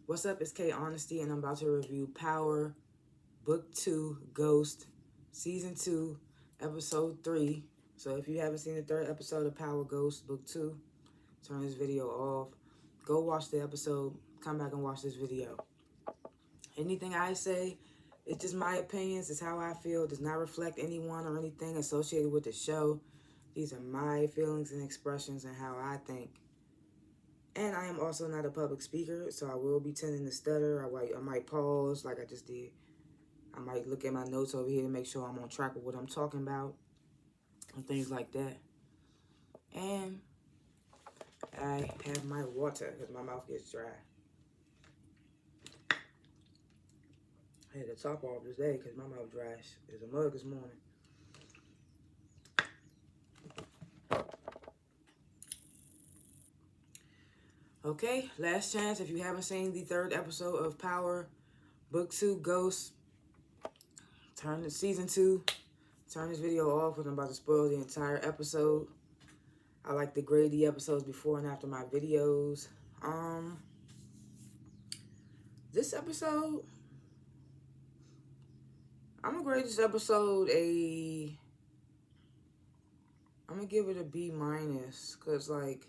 What's up? It's K.Honesty, and I'm about to review Power, Book 2, Ghost, Season 2, Episode 3. So if you haven't seen the third episode of Power, Ghost, Book 2, turn this video off. Go watch the episode. Come back and watch this video. Anything I say, it's just my opinions. It's how I feel. It does not reflect anyone or anything associated with the show. These are my feelings and expressions and how I think. And I am also not a public speaker, so I will be tending to stutter. I might pause like I just did. I might look at my notes over here to make sure I'm on track with what I'm talking about and things like that. And I have my water because my mouth gets dry. I had to top off today because my mouth dry as a mug this morning. Okay, last chance. If you haven't seen the third episode of Power, Book 2, Ghost, turn to Season 2. Turn this video off because I'm about to spoil the entire episode. I like to grade the episodes before and after my videos. This episode, I'm going to grade this episode I'm going to give it a B minus because, like,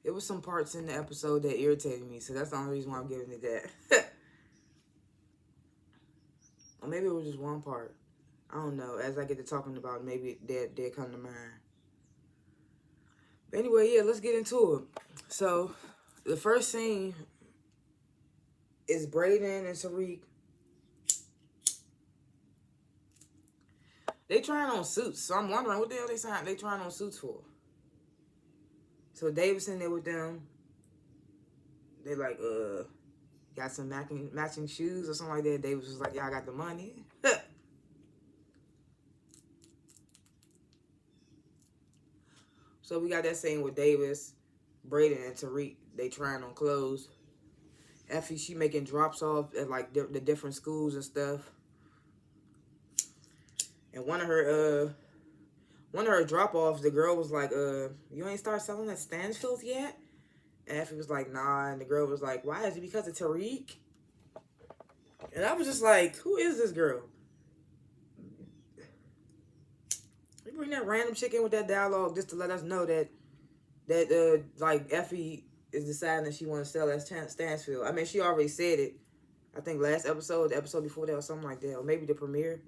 it was some parts in the episode that irritated me, so that's the only reason why I'm giving it that. Or maybe it was just one part. I don't know. As I get to talking about it, maybe they'll come to mind. But anyway, yeah, let's get into it. So, the first scene is Brayden and Tariq. They trying on suits, so I'm wondering what the hell they trying on suits for. So David's in there with them. They like, got some matching shoes or something like that. Davis was like, y'all got the money. So we got that scene with Davis, Brayden, and Tariq. They trying on clothes. Effie, she making drops off at like the different schools and stuff. And one of her drop offs, the girl was like, you ain't start selling at Stansfield's yet? And Effie was like, nah. And the girl was like, why? Is it because of Tariq? And I was just like, who is this girl? You bring that random chick in with that dialogue just to let us know that like Effie is deciding that she wants to sell at Stansfield. I mean, she already said it. I think last episode, the episode before that, or something like that, or maybe the premiere.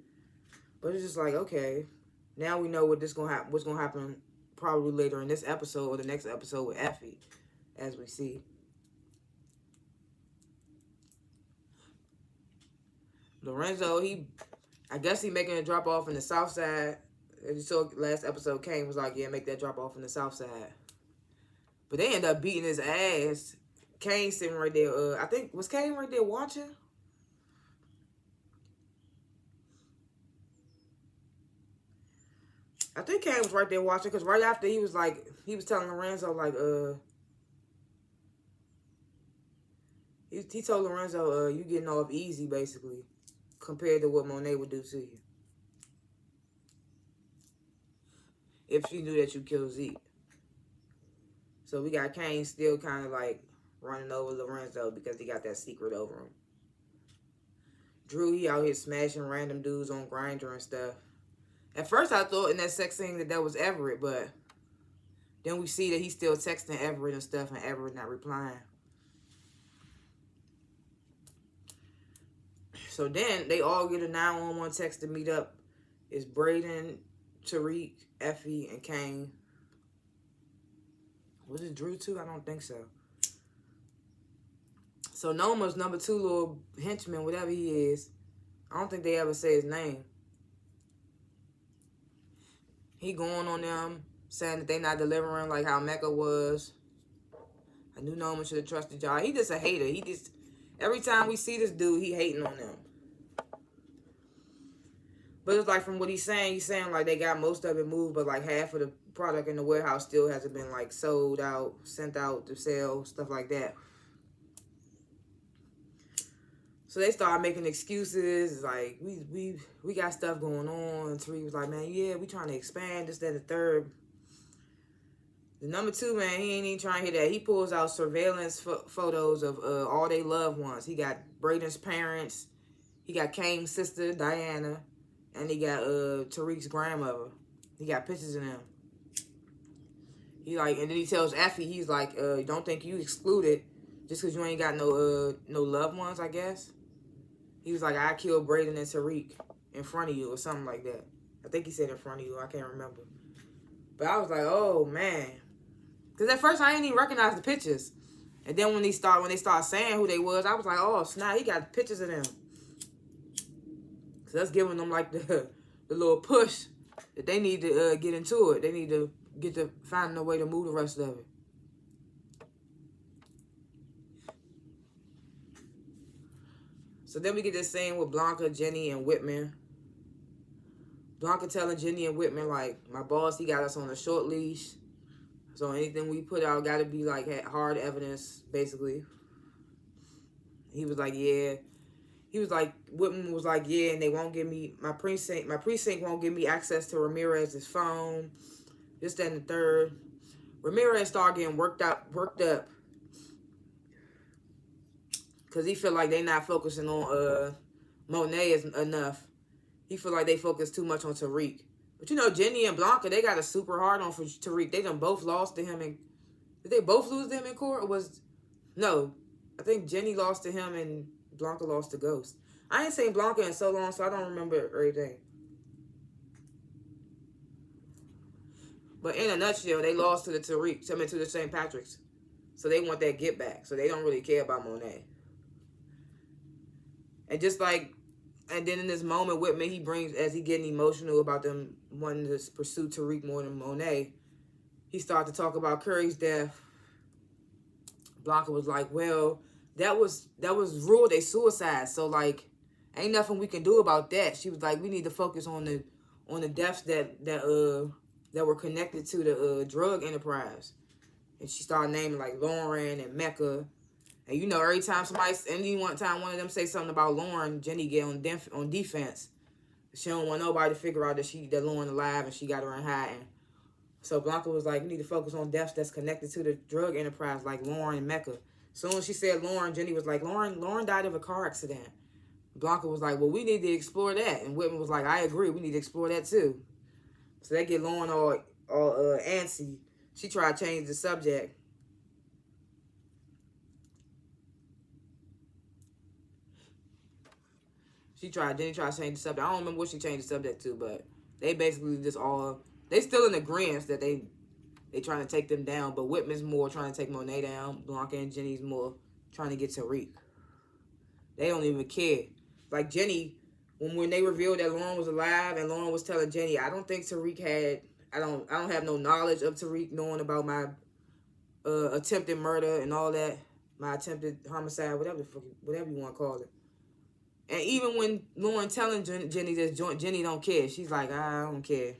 But it's just like, okay, now we know what's gonna happen probably later in this episode or the next episode with Effie, as we see. Lorenzo, I guess he making a drop off in the south side. As you saw last episode, Kane was like, yeah, make that drop off in the south side. But they end up beating his ass. Kane sitting right there. I think, was Kane right there watching? I think Kane was right there watching because right after he was telling Lorenzo, like, he told Lorenzo, you getting off easy, basically, compared to what Monet would do to you. If she knew that you killed Zeke. So we got Kane still kind of like running over Lorenzo because he got that secret over him. Drew, he out here smashing random dudes on Grindr and stuff. At first I thought in that sex scene that was Everett, but then we see that he's still texting Everett and stuff and Everett not replying. So then they all get a 911 text to meet up. It's Brayden, Tariq, Effie, and Kane. Was it Drew too? I don't think so. So Noma's number 2 little henchman, whatever he is. I don't think they ever say his name. He going on them, saying that they not delivering like how Mecca was. I knew Noma should have trusted y'all. He just a hater. Every time we see this dude, he hating on them. But it's like from what he's saying like they got most of it moved, but like half of the product in the warehouse still hasn't been like sold out, sent out to sell, stuff like that. So they started making excuses, like, we got stuff going on. And Tariq was like, man, yeah, we trying to expand, this, that, and the third. The number two man, he ain't even trying to hear that. He pulls out surveillance photos of all their loved ones. He got Braden's parents. He got Kane's sister, Diana. And he got Tariq's grandmother. He got pictures of them. He like, and then he tells Effie, he's like, don't think you excluded just because you ain't got no loved ones, I guess. He was like, I killed Braden and Tariq in front of you or something like that. I think he said in front of you. I can't remember. But I was like, oh, man. Because at first I didn't even recognize the pictures. And then when they start saying who they was, I was like, oh, snap, he got pictures of them. So that's giving them like the little push that they need to get into it. They need to get to finding a way to move the rest of it. So then we get this scene with Blanca, Jenny, and Whitman. Blanca telling Jenny and Whitman, like, my boss, he got us on a short leash. So anything we put out got to be, like, hard evidence, basically. He was like, yeah. He was like, Whitman was like, yeah, and they won't give me, my precinct won't give me access to Ramirez's phone. This, that, and the third. Ramirez started getting worked up. Because he feel like they not focusing on Monet enough. He feel like they focus too much on Tariq. But you know, Jenny and Blanca, they got a super hard on for Tariq. They done both lost to him. Did they both lose to him in court? No. I think Jenny lost to him and Blanca lost to Ghost. I ain't seen Blanca in so long, so I don't remember everything. But in a nutshell, they lost to the Tariq, to the St. Patrick's. So they want that get back. So they don't really care about Monet. And just like, and then in this moment, Whitman, he brings, as he getting emotional about them wanting to pursue Tariq more than Monet, he started to talk about Curry's death. Blanca was like, well, that was ruled a suicide. So like, ain't nothing we can do about that. She was like, we need to focus on the deaths that were connected to the drug enterprise. And she started naming like Lauren and Mecca. And you know, every time one of them say something about Lauren, Jenny get on defense. She don't want nobody to figure out that Lauren alive and she got her in hiding. So Blanca was like, you need to focus on deaths that's connected to the drug enterprise, like Lauren and Mecca. As soon as she said Lauren, Jenny was like, Lauren died of a car accident. Blanca was like, well, we need to explore that. And Whitman was like, I agree, we need to explore that too. So they get Lauren all antsy. She tried to change the subject. Jenny tried to change the subject. I don't remember what she changed the subject to, but they basically they still in agreement that they trying to take them down, but Whitman's more trying to take Monet down. Blanca and Jenny's more trying to get Tariq. They don't even care. Like Jenny, when they revealed that Lauren was alive and Lauren was telling Jenny, I don't think Tariq had, I don't have no knowledge of Tariq knowing about my attempted murder and all that, my attempted homicide, whatever you want to call it. And even when Lauren telling Jenny this, Jenny don't care. She's like, I don't care.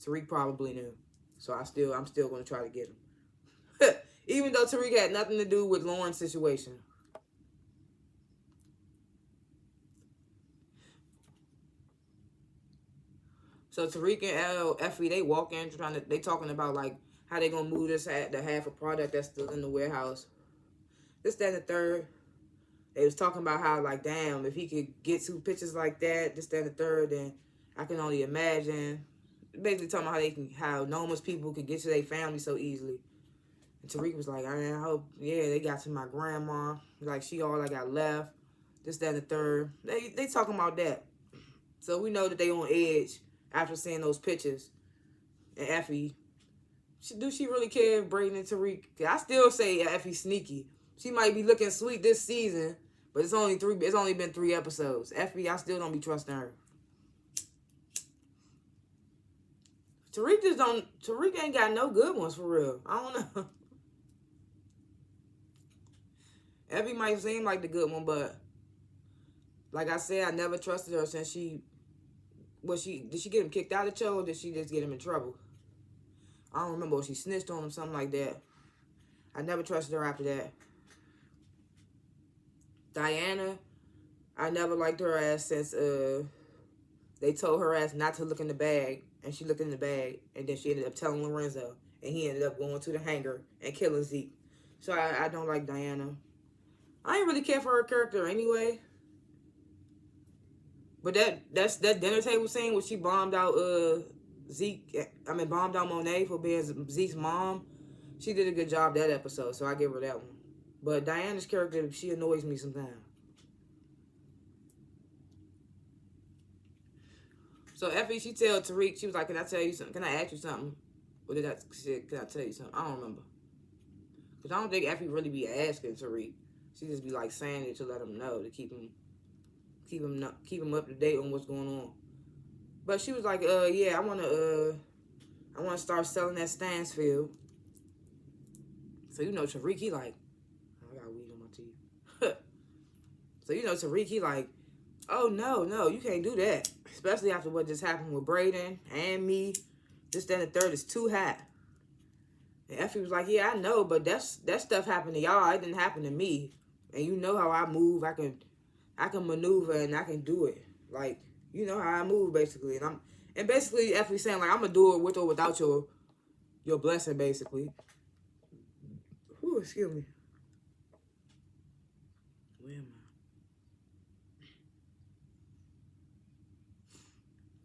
Tariq probably knew. So I'm still going to try to get him. Even though Tariq had nothing to do with Lauren's situation. So Tariq and Effie, they walk in they talking about like how they going to move the half a product that's still in the warehouse. This, that, and the third. They was talking about how, like, damn, if he could get 2 pictures like that, this, that, and the third, then I can only imagine. Basically talking about how Noma's people could get to their family so easily. And Tariq was like, I hope, yeah, they got to my grandma. Like, she all I got left. This, that, and the third. They talking about that. So we know that they on edge after seeing those pictures. And Effie, do she really care if Braden and Tariq? I still say Effie's sneaky. She might be looking sweet this season, but it's only been 3 episodes. Effie, I still don't be trusting her. Tariq ain't got no good ones for real. I don't know. Effie might seem like the good one, but like I said, I never trusted her since did she get him kicked out of the show or did she just get him in trouble? I don't remember if she snitched on him, something like that. I never trusted her after that. Diana, I never liked her ass since they told her ass not to look in the bag, and she looked in the bag, and then she ended up telling Lorenzo. and he ended up going to the hangar and killing Zeke. So I don't like Diana. I ain't really care for her character anyway. But that dinner table scene where she bombed out bombed out Monet for being Zeke's mom. She did a good job that episode, so I give her that one. But Diana's character, she annoys me sometimes. So Effie, she tell Tariq, she was like, "Can I tell you something? Can I ask you something?" Or did I say, "Can I tell you something?" I don't remember. Because I don't think Effie really be asking Tariq. She just be like saying it to let him know, to keep him up to date on what's going on. But she was like, yeah, I wanna start selling that Stansfield. So Tariq, he like, I got weed on my teeth. So Tariq, he like, oh no, you can't do that. Especially after what just happened with Braden and me. This, that, and the third is too hot. And Effie was like, yeah, I know, but that stuff happened to y'all. It didn't happen to me. And you know how I move. I can maneuver and I can do it. Like, you know how I move, basically. And basically Effie saying, like, I'm gonna do it with or without your blessing, basically. Whew, excuse me. Where am I?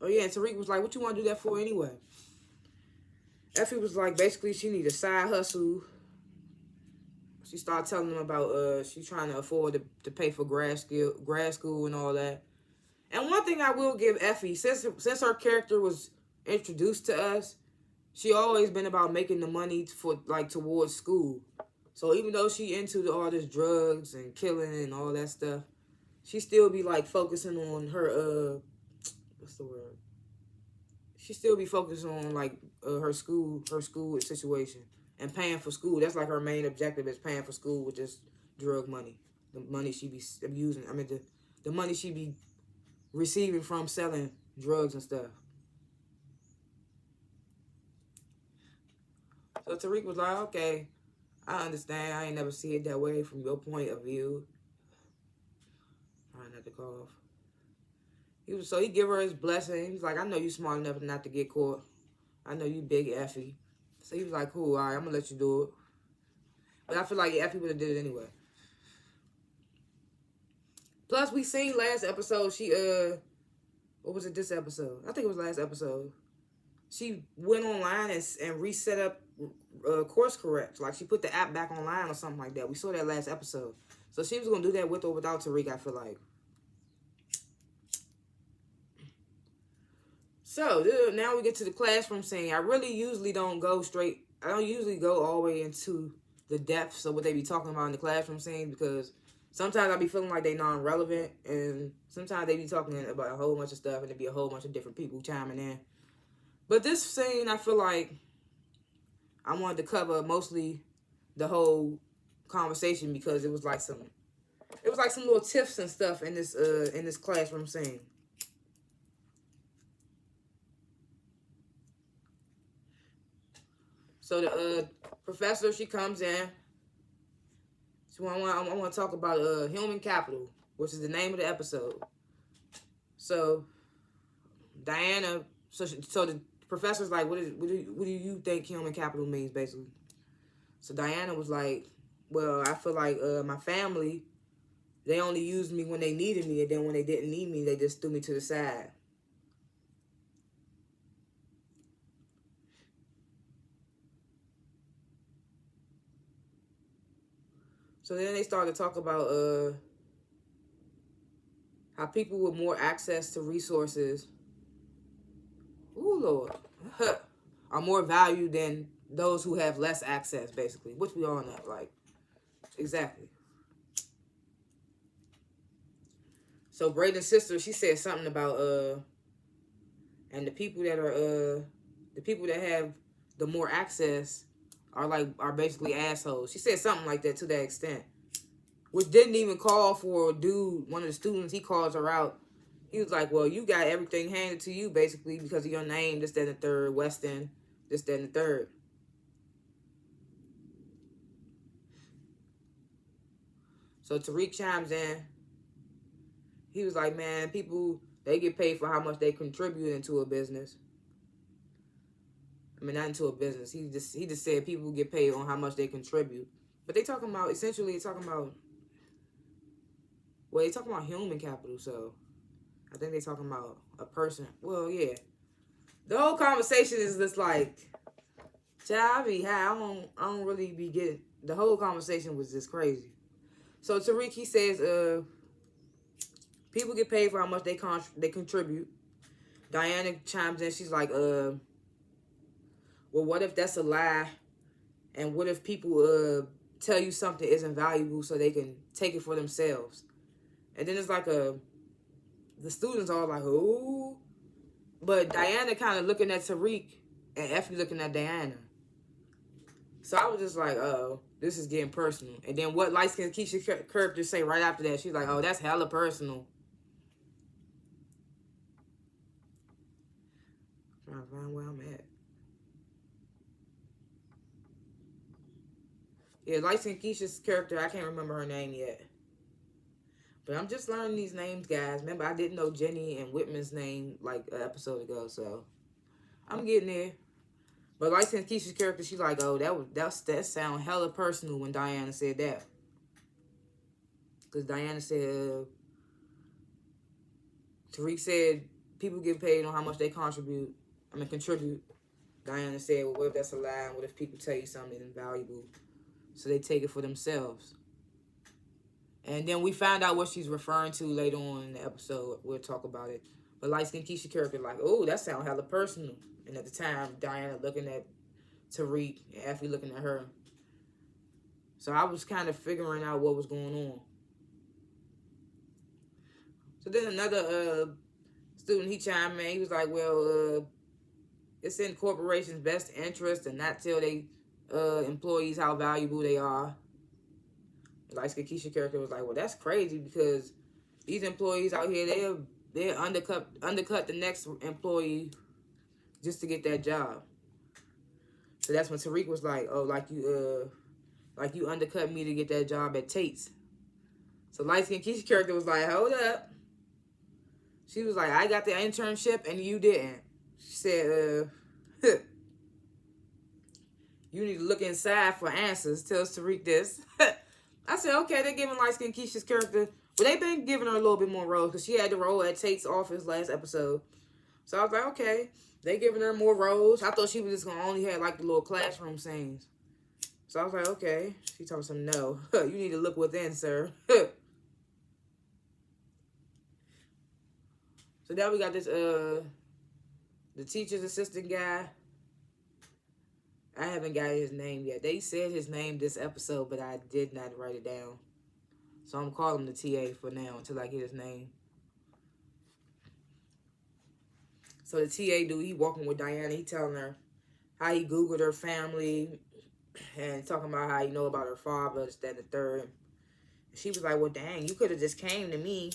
Oh yeah, and Tariq was like, what you want to do that for anyway? Effie was like, basically, she need a side hustle. She started telling them about she's trying to afford to pay for grad school and all that. And one thing I will give Effie, since her character was introduced to us, she always been about making the money for like towards school. So even though she into all this drugs and killing and all that stuff, she still be like focusing on her what's the word? She still be focusing on like her school situation and paying for school. That's like her main objective, is paying for school with this drug money. The money she be using. I mean the money she be receiving from selling drugs and stuff. So Tariq was like, okay, I understand. I ain't never see it that way from your point of view. Trying not to cough. He give her his blessing. He was like, I know you smart enough not to get caught. I know you big Effie. So he was like, cool, all right, I'm gonna let you do it. But I feel like Effie would have did it anyway. Plus, we seen last episode, she, what was it this episode? I think it was last episode. She went online and reset up course correct. Like, she put the app back online or something like that. We saw that last episode. So she was going to do that with or without Tariq, I feel like. So, now we get to the classroom scene. I usually don't go all the way into the depths of what they be talking about in the classroom scene, because sometimes I be feeling like they non-relevant, and sometimes they be talking about a whole bunch of stuff, and there be a whole bunch of different people chiming in. But this scene, I feel like I wanted to cover mostly the whole conversation, because it was like some little tips and stuff in this classroom scene. So the professor, she comes in. So I want to talk about human capital, which is the name of the episode. So Diana, so the professor's like, what do you think human capital means, basically? So Diana was like, well, I feel like my family, they only used me when they needed me, and then when they didn't need me, they just threw me to the side. So then they started to talk about how people with more access to resources, ooh Lord, are more valued than those who have less access, basically, which we all know, like, exactly. So Braden's sister, she said something about and the people that have the more access are basically assholes. She said something like that to that extent, which didn't even call for a dude. One of the students, he calls her out. He was like, well, you got everything handed to you, basically, because of your name, this, that, and the third, Weston, this, that, and the third. So Tariq chimes in. He was like, man, people, they get paid for how much they contribute into a business. I mean, not into a business. He just said people get paid on how much they contribute. But they talking about, essentially, talking about, well, they talking about human capital, so I think they talking about a person. Well, yeah. The whole conversation is just like, child, I be high. I don't really be getting. The whole conversation was just crazy. So Tariq, he says, people get paid for how much they contribute. Diana chimes in. She's like, well, what if that's a lie? And what if people tell you something isn't valuable so they can take it for themselves? And then it's like the students are like, ooh. But Diana kind of looking at Tariq and Effie looking at Diana. So I was just like, oh, this is getting personal. And then what light skin Keisha Curb just say right after that? She's like, oh, that's hella personal. I'm trying to find where I'm at. Yeah, light skin Keisha's character, I can't remember her name yet. But I'm just learning these names, guys. Remember, I didn't know Jenny and Whitman's name like an episode ago, so I'm getting there. But like since Keisha's character, she's like, oh, that sound hella personal when Diana said that. Because Diana said, Tariq said people get paid on how much they contribute. Diana said, well, what if that's a lie? What if people tell you something invaluable? So they take it for themselves. And then we find out what she's referring to later on in the episode. We'll talk about it. But light-skinned Keisha character like, oh, that sounds hella personal. And at the time, Diana looking at Tariq and Effie looking at her. So I was kind of figuring out what was going on. So then another student, he chimed in. He was like, well, it's in corporations' best interest to not tell their employees how valuable they are. Light-skinned Keisha character was like, well, that's crazy because these employees out here, they'll undercut the next employee just to get that job. So that's when Tariq was like, oh, like you undercut me to get that job at Tate's. So light-skinned Keisha character was like, hold up. She was like, I got the internship and you didn't. She said, you need to look inside for answers. Tells Tariq this. I said, okay, they're giving light-skinned Keisha's character, but they've been giving her a little bit more roles because she had the role at Tate's office last episode. So I was like, okay, they giving her more roles. I thought she was just going to only have like the little classroom scenes. So I was like, okay. She told me something, no. You need to look within, sir. So now we got this, the teacher's assistant guy. I haven't got his name yet. They said his name this episode, but I did not write it down. So I'm calling him the TA for now until I get his name. So the TA dude, he walking with Diana. He telling her how he Googled her family and talking about how he know about her father, this, that, and the third. She was like, well, dang, you could have just came to me.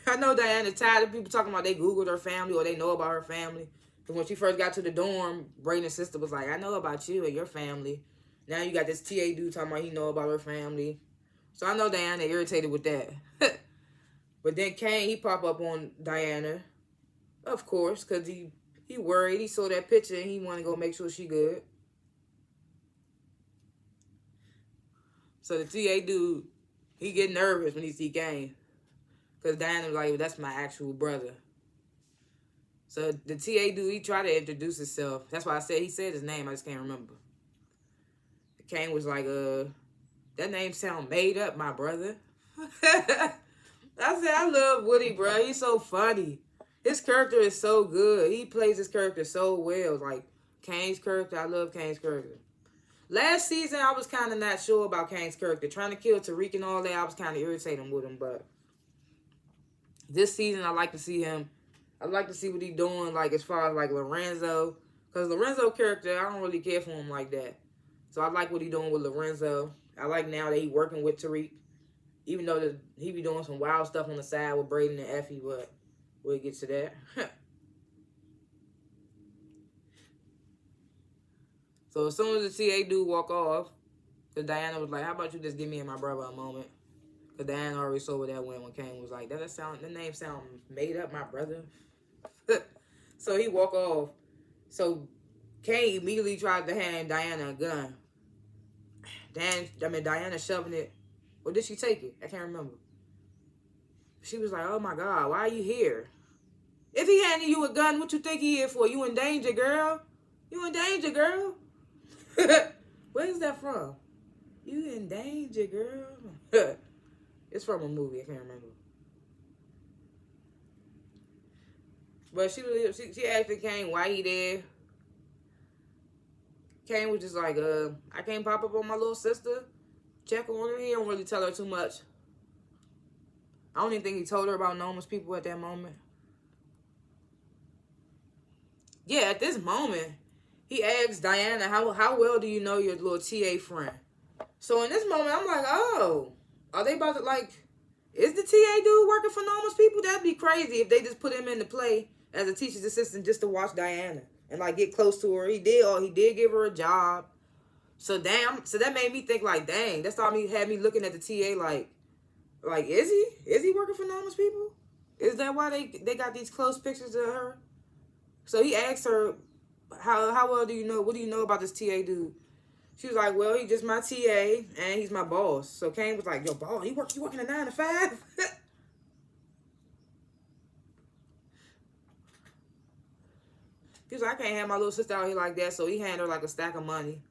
I know Diana tired of people talking about they Googled her family or they know about her family. Because when she first got to the dorm, Brayden's sister was like, I know about you and your family. Now you got this TA dude talking about he know about her family. So I know Diana irritated with that. But then Kane, he pop up on Diana. Of course, because he worried. He saw that picture and he want to go make sure she good. So the TA dude, he get nervous when he see Kane. Because Diana was like, well, that's my actual brother. So the TA dude, he tried to introduce himself. That's why I said, he said his name. I just can't remember. Kane was like, that name sound made up, my brother. I said, I love Woody, bro. He's so funny. His character is so good. He plays his character so well. Like, Kane's character, I love Kane's character. Last season, I was kind of not sure about Kane's character. Trying to kill Tariq and all that, I was kind of irritating with him. But this season, I like to see him. I like to see what he's doing, like, as far as, like, Lorenzo. Because Lorenzo character, I don't really care for him like that. So I like what he's doing with Lorenzo. I like now that he's working with Tariq. Even though he be doing some wild stuff on the side with Brayden and Effie, but we'll get to that. So as soon as the TA dude walk off, because Diana was like, how about you just give me and my brother a moment? Because Diana already saw where that went when Kane was like, that name sound made up, my brother. So he walk off. So Kane immediately tried to hand Diana a gun. Diana shoving it. Or did she take it? I can't remember. She was like, oh my God, why are you here? If he handed you a gun, what you think he here for? You in danger, girl. You in danger, girl. Where's that from? You in danger, girl. It's from a movie. I can't remember. But she asked Kane why he there. Kane was just like, I can't pop up on my little sister. Check on her. He don't really tell her too much. I don't even think he told her about Noma's people at that moment. Yeah, at this moment, he asks Diana, how well do you know your little TA friend? So in this moment, I'm like, oh, are they about to, like, is the TA dude working for Noma's people? That'd be crazy if they just put him into play as a teacher's assistant just to watch Diana and, like, get close to her. He did give her a job. So that made me think, like, dang, that's all had me looking at the TA like, is he working for Noma's people? Is that why they got these close pictures of her? So he asked her, how well do you know? What do you know about this TA dude? She was like, well, he's just my TA and he's my boss. So Kane was like, yo, boss, you working a 9 to 5? He was like, I can't have my little sister out here like that. So he handed her like a stack of money.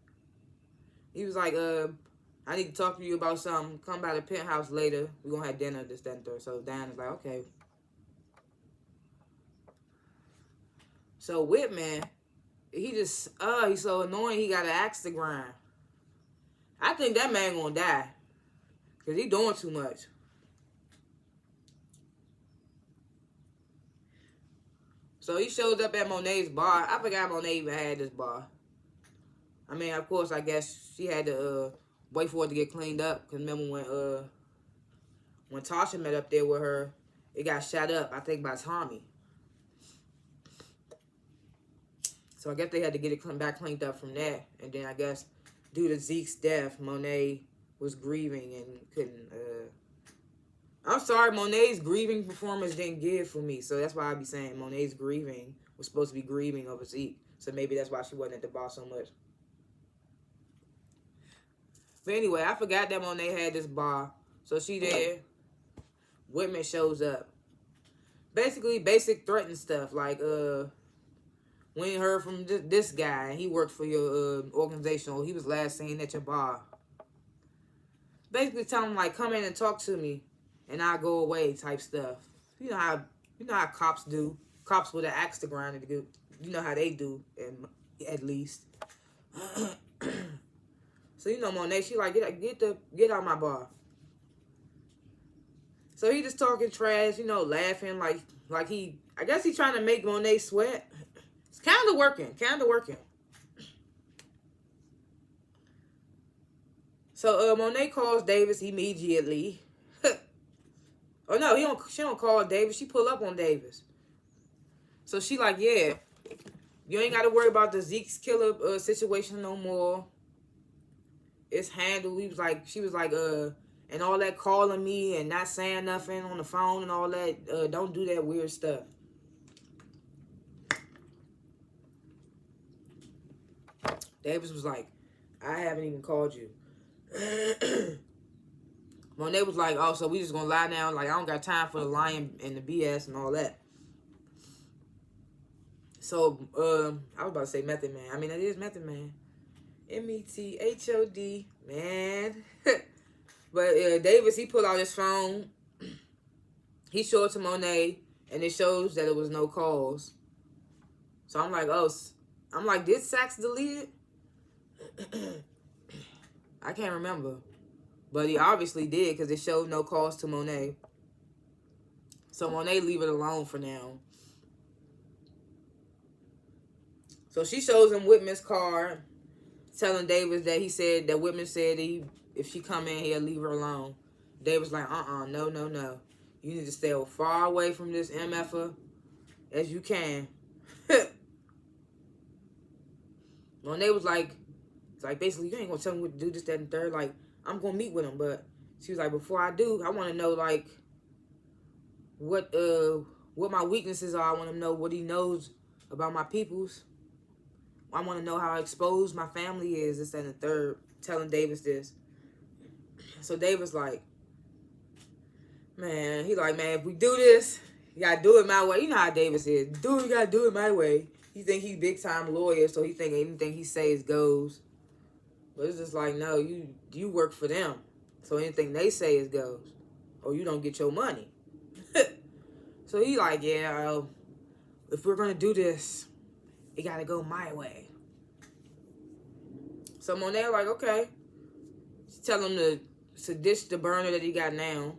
He was like, I need to talk to you about something. Come by the penthouse later. We're going to have dinner, this, that, and third. So Diana's like, okay. So Whitman, he's so annoying he got an axe to grind. I think that man gonna die. Because he doing too much. So he shows up at Monet's bar. I forgot Monet even had this bar. I mean, of course, I guess she had to wait for it to get cleaned up. Because remember when Tasha met up there with her, it got shot up, I think, by Tommy. So I guess they had to get it back cleaned up from that. And then I guess due to Zeke's death, Monet was grieving and couldn't... I'm sorry, Monet's grieving performance didn't give for me. So that's why I be saying Monet's grieving was supposed to be grieving over Zeke. So maybe that's why she wasn't at the bar so much. But anyway, I forgot that Monet had this bar. So she there. Whitman shows up. Basically, basic threatening stuff. Like, we ain't heard from this guy. He worked for your organization. Or he was last seen at your bar. Basically tell him, like, come in and talk to me. And I'll go away type stuff. You know how cops do. Cops with an axe to grind. You know how they do, at least. So, you know, Monet, she like, get out my bar. So he just talking trash, you know, laughing like I guess he's trying to make Monet sweat. It's kind of working. So Monet calls Davis immediately. Oh no, she don't call Davis. She pull up on Davis. So she like, yeah, you ain't got to worry about the Zeke's killer situation no more. It's handled. She was like, and all that calling me and not saying nothing on the phone and all that. Don't do that weird stuff. Davis was like, I haven't even called you. Monet was like, oh, so we just gonna lie down? Like, I don't got time for the lying and the BS and all that. So, I was about to say Method Man. I mean, that is Method Man. METHOD, man. But Davis, he pulled out his phone. He showed it to Monet, and it shows that it was no calls. So I'm like, did Sax delete it? I can't remember. But he obviously did because it showed no calls to Monet. So Monet leave it alone for now. So she shows him Whitman's card, telling Davis that Whitman said if she come in here, leave her alone. Davis like, no. You need to stay as far away from this MFer as you can. Monet was like, it's like, basically, you ain't gonna tell me what to do, this, that, and third. Like, I'm gonna meet with him, but she was like, before I do, I want to know, like, what my weaknesses are. I want to know what he knows about my peoples. I want to know how exposed my family is, this, and the third, telling Davis this. So Davis like, man, he like, man, if we do this, you gotta do it my way. You know how Davis is. You gotta do it my way. He think he's big time lawyer, so he think anything he says goes. But it's just like, no, you work for them. So anything they say is goes. Or you don't get your money. So he like, yeah, if we're gonna do this, it gotta go my way. So Monet like, okay. Tell him to ditch the burner that he got now.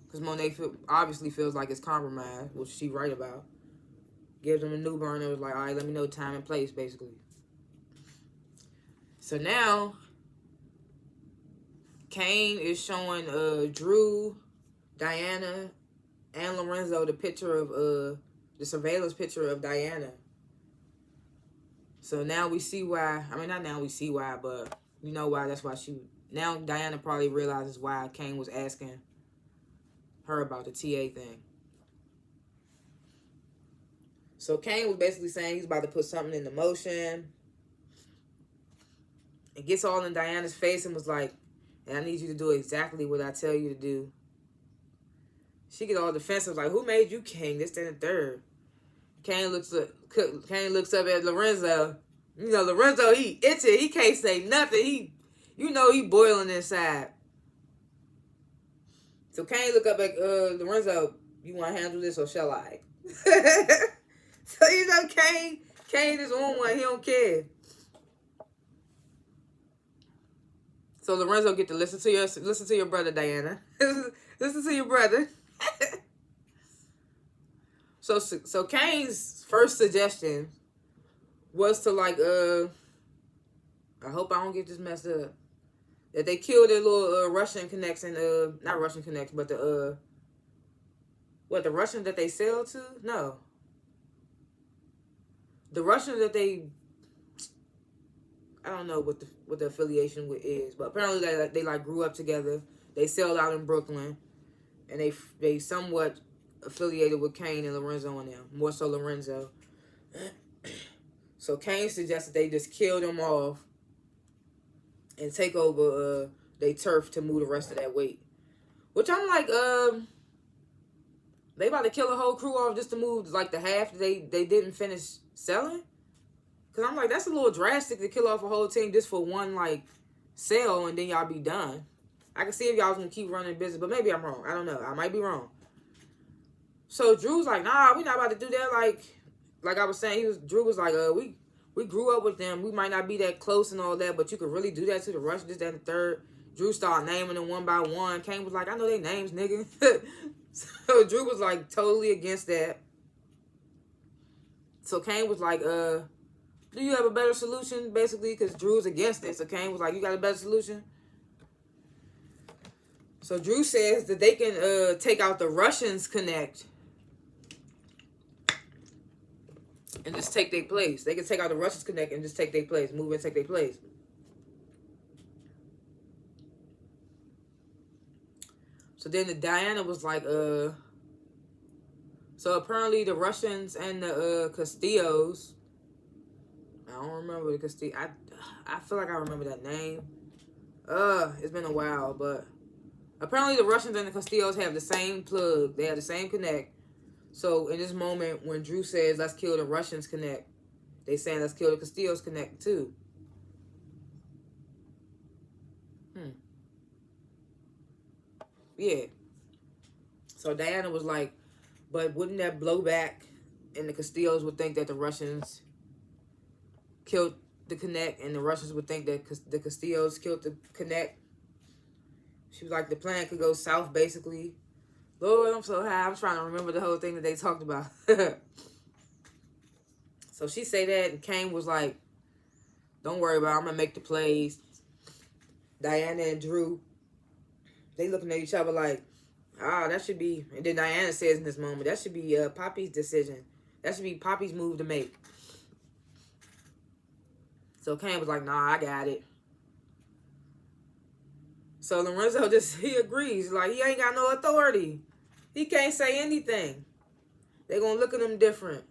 Because Monet obviously feels like it's compromised, which she right about. Gives him a new burner. Was like, all right, let me know time and place, basically. So now, Kane is showing Drew, Diana, and Lorenzo the picture of the surveillance picture of Diana. So now we see why. I mean, not now we see why, but you know why. That's why now Diana probably realizes why Kane was asking her about the TA thing. So Kane was basically saying he's about to put something into motion. It gets all in Diana's face and was like, and I need you to do exactly what I tell you to do. She get all defensive, like, who made you king? This, that, and the third. Kane looks up at Lorenzo. You know, Lorenzo, he itchy. He can't say nothing. He boiling inside. So Kane look up at Lorenzo. You want to handle this or shall I? So Kane is on one. He don't care. So Lorenzo get to listen to your brother, Diana. Listen to your brother. So Kane's first suggestion was to like I hope I don't get this messed up. That they killed their little Russian connection, not Russian connection, but the Russian that they sell to? No. The Russian that I don't know what the affiliation with is, but apparently they like grew up together. They sailed out in Brooklyn, and they somewhat affiliated with Kane and Lorenzo and them, more so Lorenzo. So Kane suggested they just kill them off and take over they turf to move the rest of that weight. Which I'm like, they about to kill a whole crew off just to move like the half they didn't finish selling? Because I'm like, that's a little drastic to kill off a whole team just for one like sale and then y'all be done. I can see if y'all was going to keep running business, but maybe I'm wrong. I don't know. I might be wrong. So Drew's like, nah, we not about to do that. Like I was saying, Drew was like, we grew up with them. We might not be that close and all that, but you could really do that to the Russians, this, that, and the third. Drew started naming them one by one. Kane was like, I know their names, nigga. So Drew was like totally against that. So Kane was like, do you have a better solution? Basically, because Drew's against it. So Kane was like, you got a better solution? So Drew says that they can take out the Russians Connect and just take their place. They can take out the Russians Connect and just take their place. Move and take their place. So then Diana was like, so apparently the Russians and the Castillos, I don't remember the Castillo. I feel like I remember that name. It's been a while, but apparently the Russians and the Castillos have the same plug. They have the same connect. So in this moment, when Drew says, let's kill the Russians Connect, they saying, let's kill the Castillos Connect too. Yeah. So Diana was like, but wouldn't that blow back and the Castillos would think that the Russians killed the Connect and the Russians would think that the Castillos killed the Connect? She was like, the plan could go south, basically. Lord, I'm so high. I'm trying to remember the whole thing that they talked about. So she say that, and Kane was like, don't worry about it. I'm going to make the plays. Diana and Drew, they looking at each other like, that should be... And then Diana says in this moment, that should be Poppy's decision. That should be Poppy's move to make. So Kane was like, nah, I got it. So Lorenzo he agrees. Like, he ain't got no authority. He can't say anything. They gonna look at him different.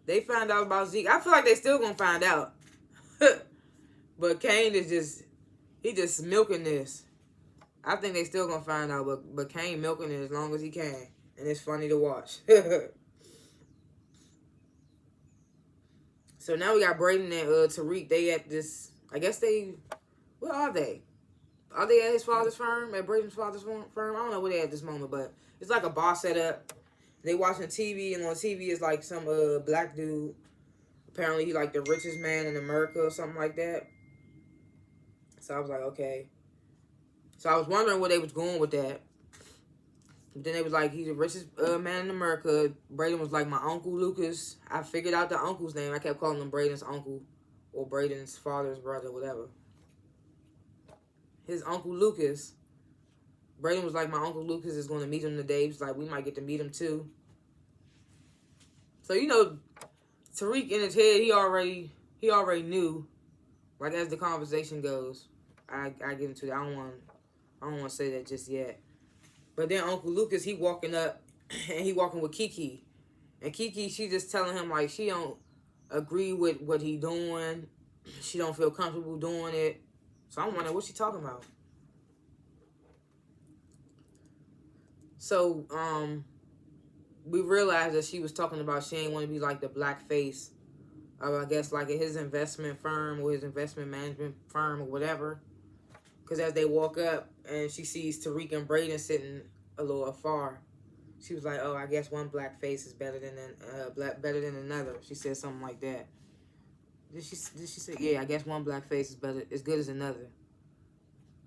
They found out about Zeke. I feel like they still gonna find out. But Kane is just milking this. I think they still gonna find out, but Kane milking it as long as he can. And it's funny to watch. So now we got Braden and Tariq. They at this, I guess where are they? Are they at his father's firm? At Braden's father's firm? I don't know where they at this moment, but it's like a bar set up. They watching TV, and on TV is like some black dude. Apparently he like the richest man in America or something like that. So I was like, okay. So I was wondering where they was going with that. But then they was like, he's the richest man in America. Braden was like, my Uncle Lucas. I figured out the uncle's name. I kept calling him Braden's uncle. Or Braden's father's brother, whatever. His Uncle Lucas. Braden was like, my Uncle Lucas is going to meet him today. He was like, we might get to meet him too. So, you know, Tariq in his head, he already knew. Like, as the conversation goes. I get into that. I don't want to say that just yet. But then Uncle Lucas, he walking up, and he walking with Kiki. And Kiki, she just telling him, like, she don't agree with what he doing. She don't feel comfortable doing it. So I'm wondering, what's she talking about? So, we realized that she was talking about she ain't want to be, like, the black face of, I guess, like, his investment firm or his investment management firm or whatever. Because as they walk up and she sees Tariq and Braden sitting a little afar, she was like, oh, I guess one black face is better than another. She said something like that. Did she say, yeah, I guess one black face is as good as another.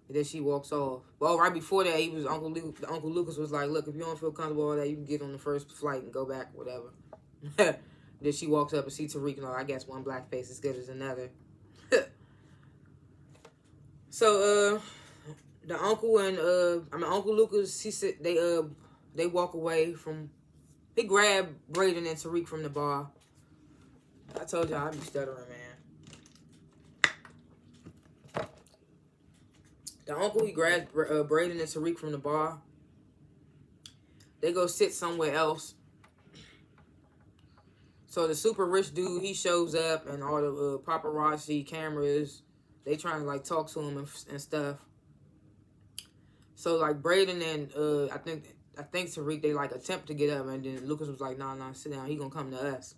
And then she walks off. Well, right before that, Uncle Lucas was like, look, if you don't feel comfortable with that, you can get on the first flight and go back, whatever. Then she walks up and sees Tariq and I guess one black face is as good as another. So, the uncle and, Uncle Lucas, he said they walk away from, they grab Braden and Tariq from the bar. I told y'all I'd be stuttering, man. The uncle, he grabs Braden and Tariq from the bar. They go sit somewhere else. So the super rich dude, he shows up and all the paparazzi cameras, they trying to, like, talk to him and stuff. So, like, Braden and, I think Tariq, they, like, attempt to get up. And then Lucas was like, nah, sit down. He gonna come to us.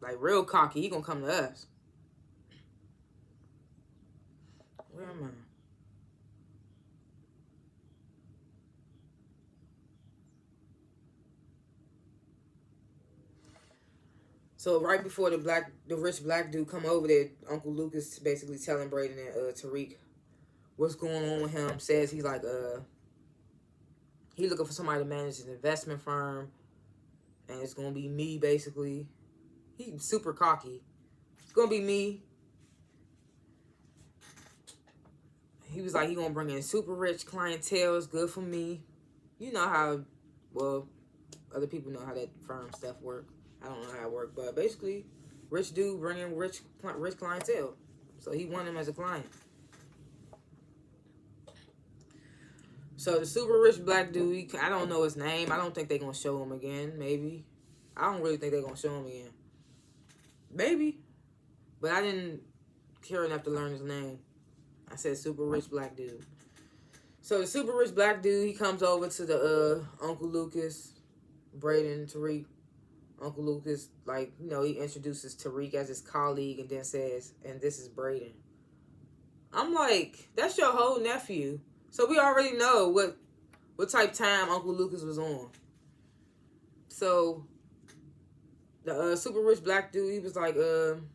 Like, real cocky. He gonna come to us. Where am I? So, right before the rich black dude come over there, Uncle Lucas basically telling Braden and Tariq what's going on with him. Says he's like, he looking for somebody to manage his investment firm. And it's going to be me, basically. He's super cocky. It's going to be me. He was like, he going to bring in super rich clientele. It's good for me. You know how, well, other people know how that firm stuff work. I don't know how it works. But basically, rich dude bringing rich clientele. So he wanted him as a client. So the super rich black dude, I don't know his name. I don't think they're going to show him again, maybe. I don't really think they're going to show him again. Maybe. But I didn't care enough to learn his name. I said super rich black dude. So the super rich black dude, he comes over to the Uncle Lucas, Braden, Tariq. Uncle Lucas, like, you know, he introduces Tariq as his colleague and then says, and this is Braden. I'm like, that's your whole nephew. So we already know what type time Uncle Lucas was on. So the super rich black dude, he was like, I'm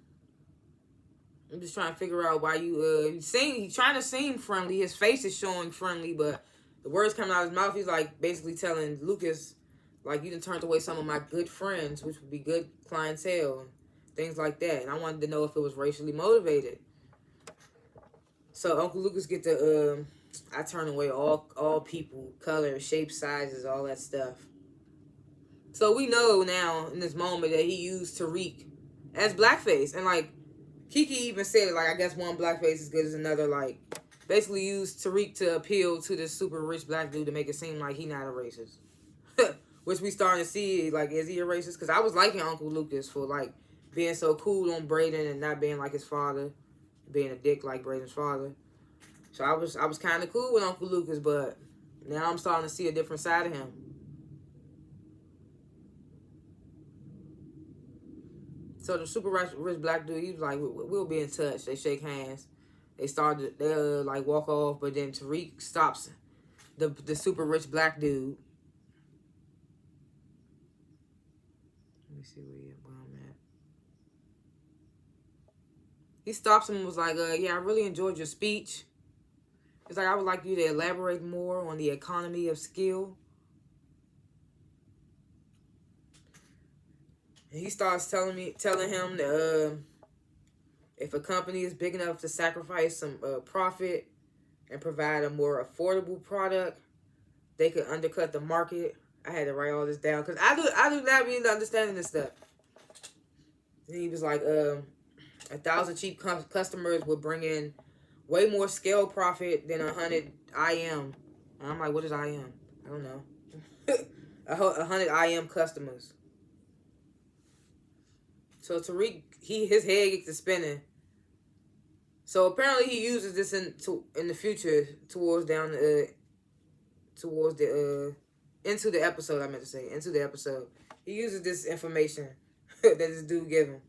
just trying to figure out why he's trying to seem friendly. His face is showing friendly, but the words coming out of his mouth, he's like basically telling Lucas, like, you done turned away some of my good friends, which would be good clientele, and things like that. And I wanted to know if it was racially motivated. So Uncle Lucas get the, I turn away all people, colors, shapes, sizes, all that stuff. So we know now in this moment that he used Tariq as blackface. And, like, Kiki even said it, like, I guess one blackface is good as another. Like, basically used Tariq to appeal to this super rich black dude to make it seem like he not a racist. Which we starting to see, like, is he a racist? Because I was liking Uncle Lucas for, like, being so cool on Braden and not being like his father, being a dick like Braden's father. So I was kind of cool with Uncle Lucas, but now I'm starting to see a different side of him. So the super rich black dude, he was like, we'll be in touch. They shake hands. They like walk off, but then Tariq stops the super rich black dude. Let me see where I'm at. He stops him and was like, yeah, I really enjoyed your speech. It's like, I would like you to elaborate more on the economy of skill. And he starts telling him that if a company is big enough to sacrifice some profit and provide a more affordable product, they could undercut the market. I had to write all this down because I do not be understanding this stuff. And he was like, 1,000 cheap customers would bring in way more scale profit than 100 IM. And I'm like, what is IM? I don't know. 100 IM customers. So Tariq, his head gets to spinning. So apparently he uses this in the future into the episode. I meant to say into the episode. He uses this information that this dude gave him.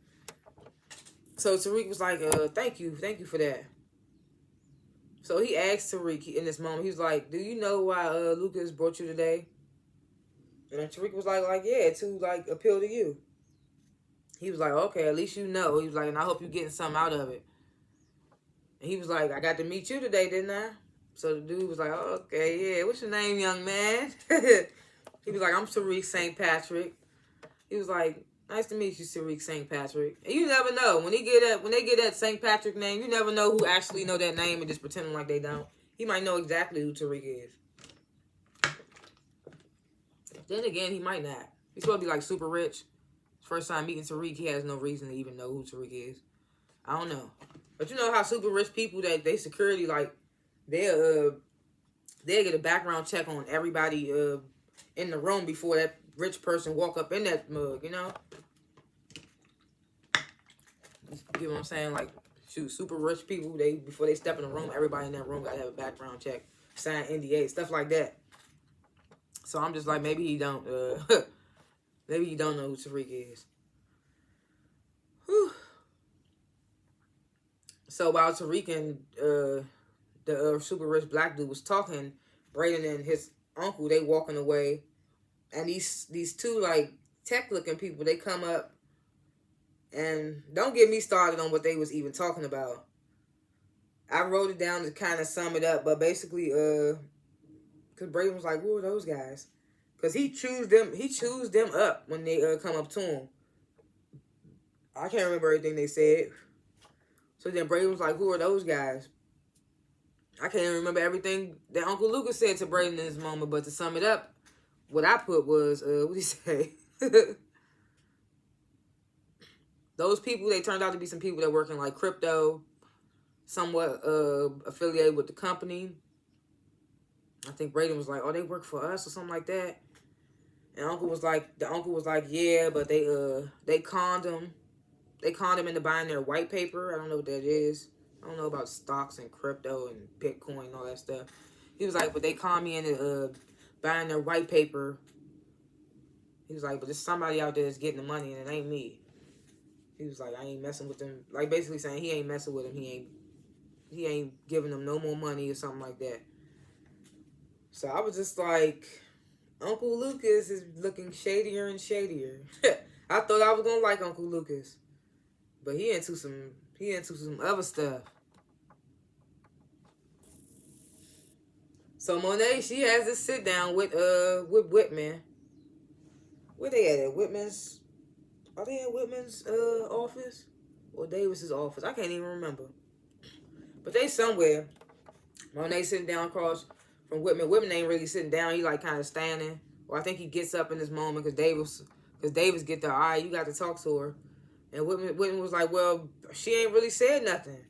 So Tariq was like, thank you for that. So he asked Tariq in this moment, he's like, do you know why Lucas brought you today? And then Tariq was like, yeah, to like appeal to you. He was like, okay, at least you know. He was like, and I hope you're getting something out of it. And he was like, I got to meet you today, didn't I? So the dude was like, oh, okay, yeah, what's your name, young man? He was like, I'm Tariq St. Patrick. He was like, nice to meet you, Tariq St. Patrick. And you never know. When they get that St. Patrick name, you never know who actually know that name and just pretending like they don't. He might know exactly who Tariq is. Then again, he might not. He's supposed to be like super rich. First time meeting Tariq, he has no reason to even know who Tariq is. I don't know. But you know how super rich people that they security, like, they'll get a background check on everybody in the room before that rich person walk up in that mug, you know? You know what I'm saying? Like, shoot, super rich people, before they step in the room, everybody in that room gotta have a background check, sign NDA, stuff like that. So I'm just like, maybe he don't maybe you don't know who Tariq is. Whew. So while Tariq and the super rich black dude was talking, Braden and his uncle, they walking away. And these two, like, tech-looking people, they come up. And don't get me started on what they was even talking about. I wrote it down to kind of sum it up. But basically, because Braden was like, who are those guys? Because he chews them up when they come up to him. I can't remember everything they said. So then Braden was like, who are those guys? I can't remember everything that Uncle Lucas said to Braden in this moment. But to sum it up, what I put was, what did he say? Those people, they turned out to be some people that work in like crypto, somewhat affiliated with the company. I think Braden was like, oh, they work for us or something like that. And the uncle was like, yeah, but they conned him. They conned him into buying their white paper. I don't know what that is. I don't know about stocks and crypto and Bitcoin and all that stuff. He was like, but they conned me into buying their white paper. He was like, but there's somebody out there that's getting the money and it ain't me. He was like, I ain't messing with them. Like, basically saying he ain't messing with him. He ain't giving them no more money or something like that. So I was just like, Uncle Lucas is looking shadier and shadier. I thought I was gonna like Uncle Lucas, but he into some other stuff. So Monet, she has this sit down with Whitman. Where they at Whitman's? Are they at Whitman's office or Davis's office? I can't even remember. But they somewhere. Monet sitting down across from Whitman. Whitman ain't really sitting down. He like kind of standing. Or I think he gets up in this moment because Davis get there. All right, you got to talk to her. And Whitman was like, well, she ain't really said nothing.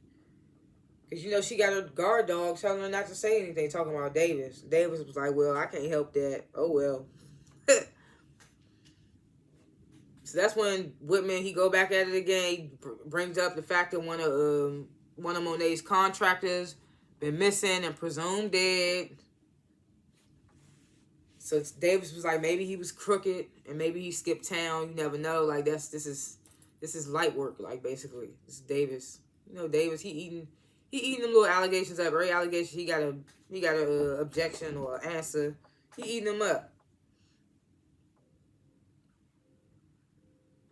Because, you know, she got her guard dog telling her not to say anything, talking about Davis. Davis was like, well, I can't help that. Oh, well. So that's when Whitman, he go back at it again. He brings up the fact that one of Monet's contractors been missing and presumed dead. So Davis was like, maybe he was crooked and maybe he skipped town. You never know. Like this is light work. Like basically, this is Davis. You know, Davis, he eating them little allegations up. Every allegation he got a objection or an answer. He eating them up.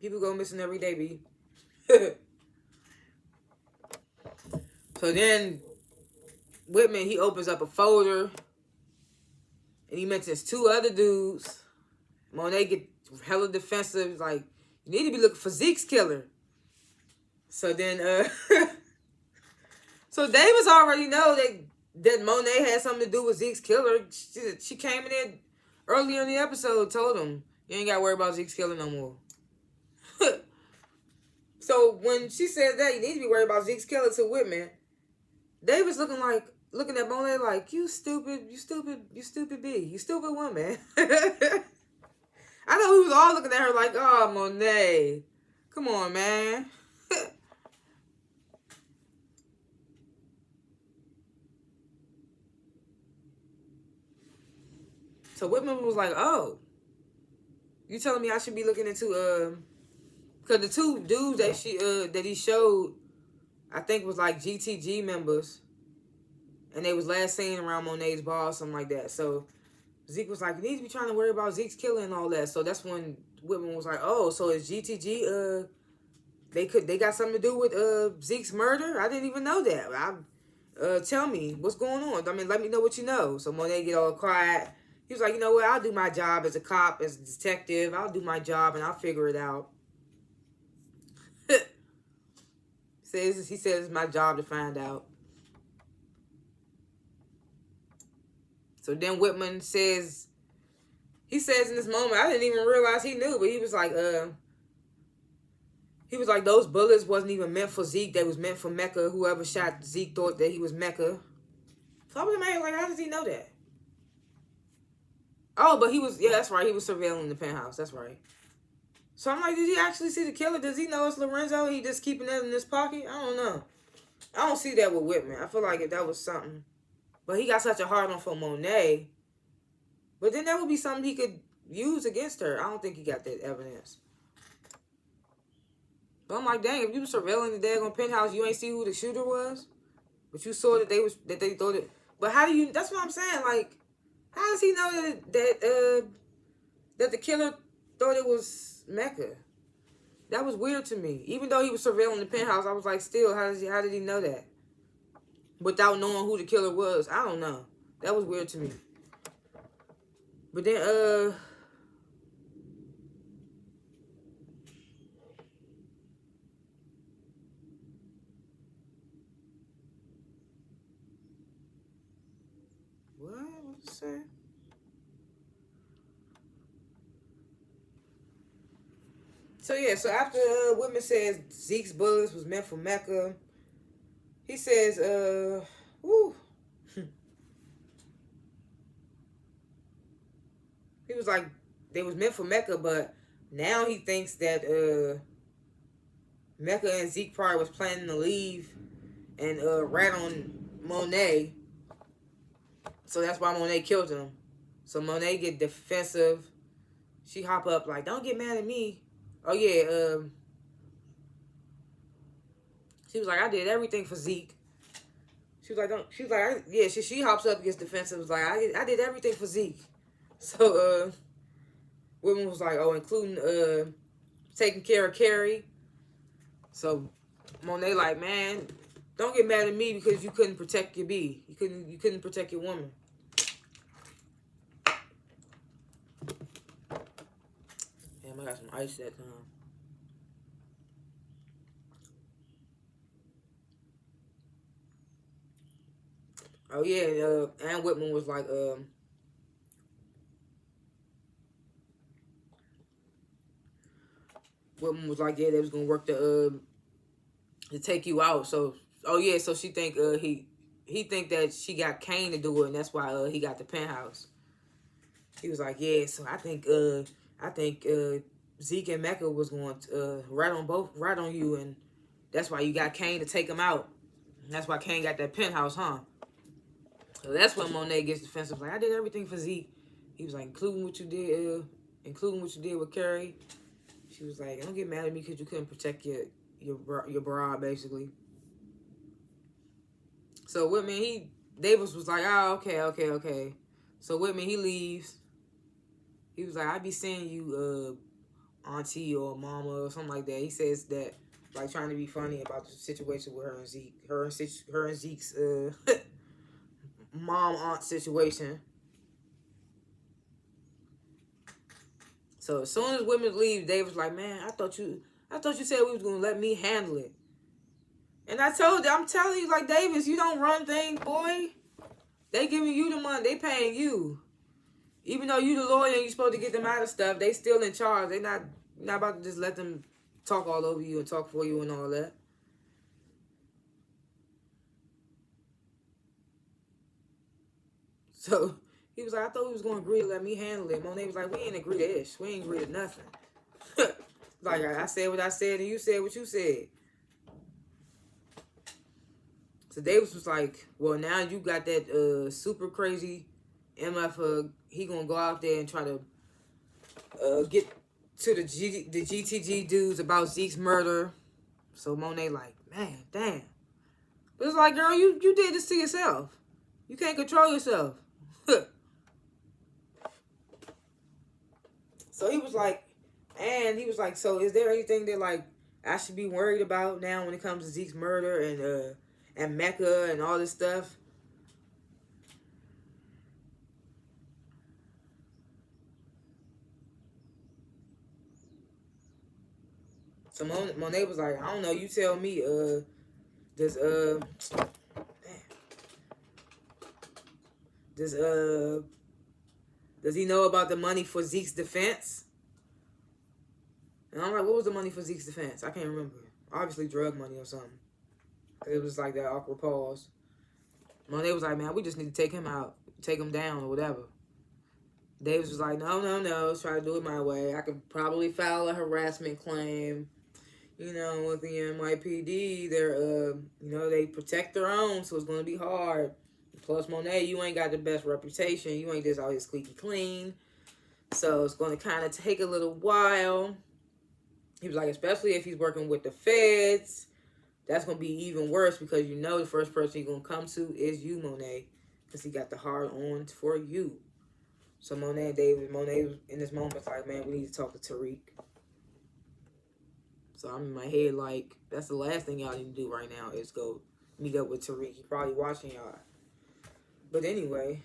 People go missing every day, B. So then Whitman, he opens up a folder and he mentions 2 other dudes. Monet get hella defensive, like, you need to be looking for Zeke's killer. So then so Davis already know that Monet had something to do with Zeke's killer. She came in there earlier in the episode, told him, you ain't gotta worry about Zeke's killer no more. So when she said that, you need to be worried about Zeke's killer to Whitman, Davis looking at Monet like, you stupid B, you stupid woman. I know we was all looking at her like, oh, Monet, come on, man. So Whitman was like, oh, you telling me I should be looking into because the 2 dudes that he showed, I think was like GTG members, and they was last seen around Monet's bar or something like that. So Zeke was like, you need to be trying to worry about Zeke's killer and all that. So that's when Whitman was like, oh, so is GTG they got something to do with Zeke's murder? I didn't even know that. Tell me what's going on. I mean, let me know what you know. So Monet get all quiet. He was like, you know what? I'll do my job as a cop, as a detective. I'll do my job and I'll figure it out. He says it's my job to find out. So then Whitman says in this moment, I didn't even realize he knew, but he was like, those bullets wasn't even meant for Zeke. They was meant for Mecca. Whoever shot Zeke thought that he was Mecca. So I was like, how does he know that? Oh, but that's right. He was surveilling the penthouse. That's right. So I'm like, did he actually see the killer? Does he know it's Lorenzo? He just keeping that in his pocket? I don't know. I don't see that with Whitman. I feel like if that was something. But he got such a hard on for Monet. But then that would be something he could use against her. I don't think he got that evidence. But I'm like, dang, if you were surveilling the daggone penthouse, you ain't see who the shooter was? But you saw that they thought it. But how do you, that's what I'm saying, like, how does he know that the killer thought it was Mecca? That was weird to me. Even though he was surveilling the penthouse, I was like, still, how did he know that? Without knowing who the killer was. I don't know. That was weird to me. But then, what did it say? So yeah, so after Whitman says Zeke's bullets was meant for Mecca, he says, woo. He was like, they was meant for Mecca, but now he thinks that Mecca and Zeke probably was planning to leave and rat on Monet. So that's why Monet killed him. So Monet get defensive. She hop up like, don't get mad at me. Oh yeah, she was like, I did everything for Zeke. She was like, she hops up, gets defensive, was like, I did everything for Zeke. So Whitman was like, oh, including taking care of Carrie. So Monet like, man, don't get mad at me because you couldn't protect your bee. You couldn't protect your woman. Damn, I got some ice that time. Oh yeah, and Whitman was like, yeah, they was gonna work to take you out. So, oh yeah, so she think he think that she got Kane to do it, and that's why he got the penthouse. He was like, yeah, so I think Zeke and Mecca was going to right on you, and that's why you got Kane to take him out. And that's why Kane got that penthouse, huh? So that's when Monet gets defensive. Like, I did everything for Zeke. He was like, including what you did with Carrie. She was like, don't get mad at me because you couldn't protect your broad, basically. So Whitman, Davis was like, oh, okay. So Whitman, he leaves. He was like, I be seeing you, auntie or mama or something like that. He says that, like, trying to be funny about the situation with her and Zeke. Her and Zeke's mom-aunt situation. So as soon as Whitman leaves, Davis was like, man, I thought you said we was going to let me handle it. And I'm telling you, like, Davis, you don't run things, boy. They giving you the money. They paying you. Even though you the lawyer and you supposed to get them out of stuff, they still in charge. You're not about to just let them talk all over you and talk for you and all that. So he was like, I thought we was going to agree to let me handle it. Monet was like, we ain't agree to this. We ain't agree to nothing. Like, I said what I said and you said what you said. So Davis was like, well, now you got that super crazy MF. He going to go out there and try to get to the GTG dudes about Zeke's murder. So Monet like, man, damn. But it's like, girl, you did this to yourself. You can't control yourself. So he was like, so is there anything that, like, I should be worried about now when it comes to Zeke's murder and Mecca and all this stuff? So Monet was like, I don't know, you tell me, does he know about the money for Zeke's defense? And I'm like, what was the money for Zeke's defense? I can't remember. Obviously drug money or something. It was like that awkward pause. Monet was like, man, we just need to take him out, take him down or whatever. Davis was like, no, try to do it my way. I could probably file a harassment claim. You know, with the NYPD, they protect their own, so it's going to be hard. Plus, Monet, you ain't got the best reputation. You ain't just out here squeaky clean. So it's going to kind of take a little while. He was like, especially if he's working with the feds, that's going to be even worse because you know the first person he's going to come to is you, Monet, because he got the hard on for you. So Monet was in this moment like, man, we need to talk to Tariq. So I'm in my head like, that's the last thing y'all need to do right now is go meet up with Tariq. He's probably watching y'all. But anyway,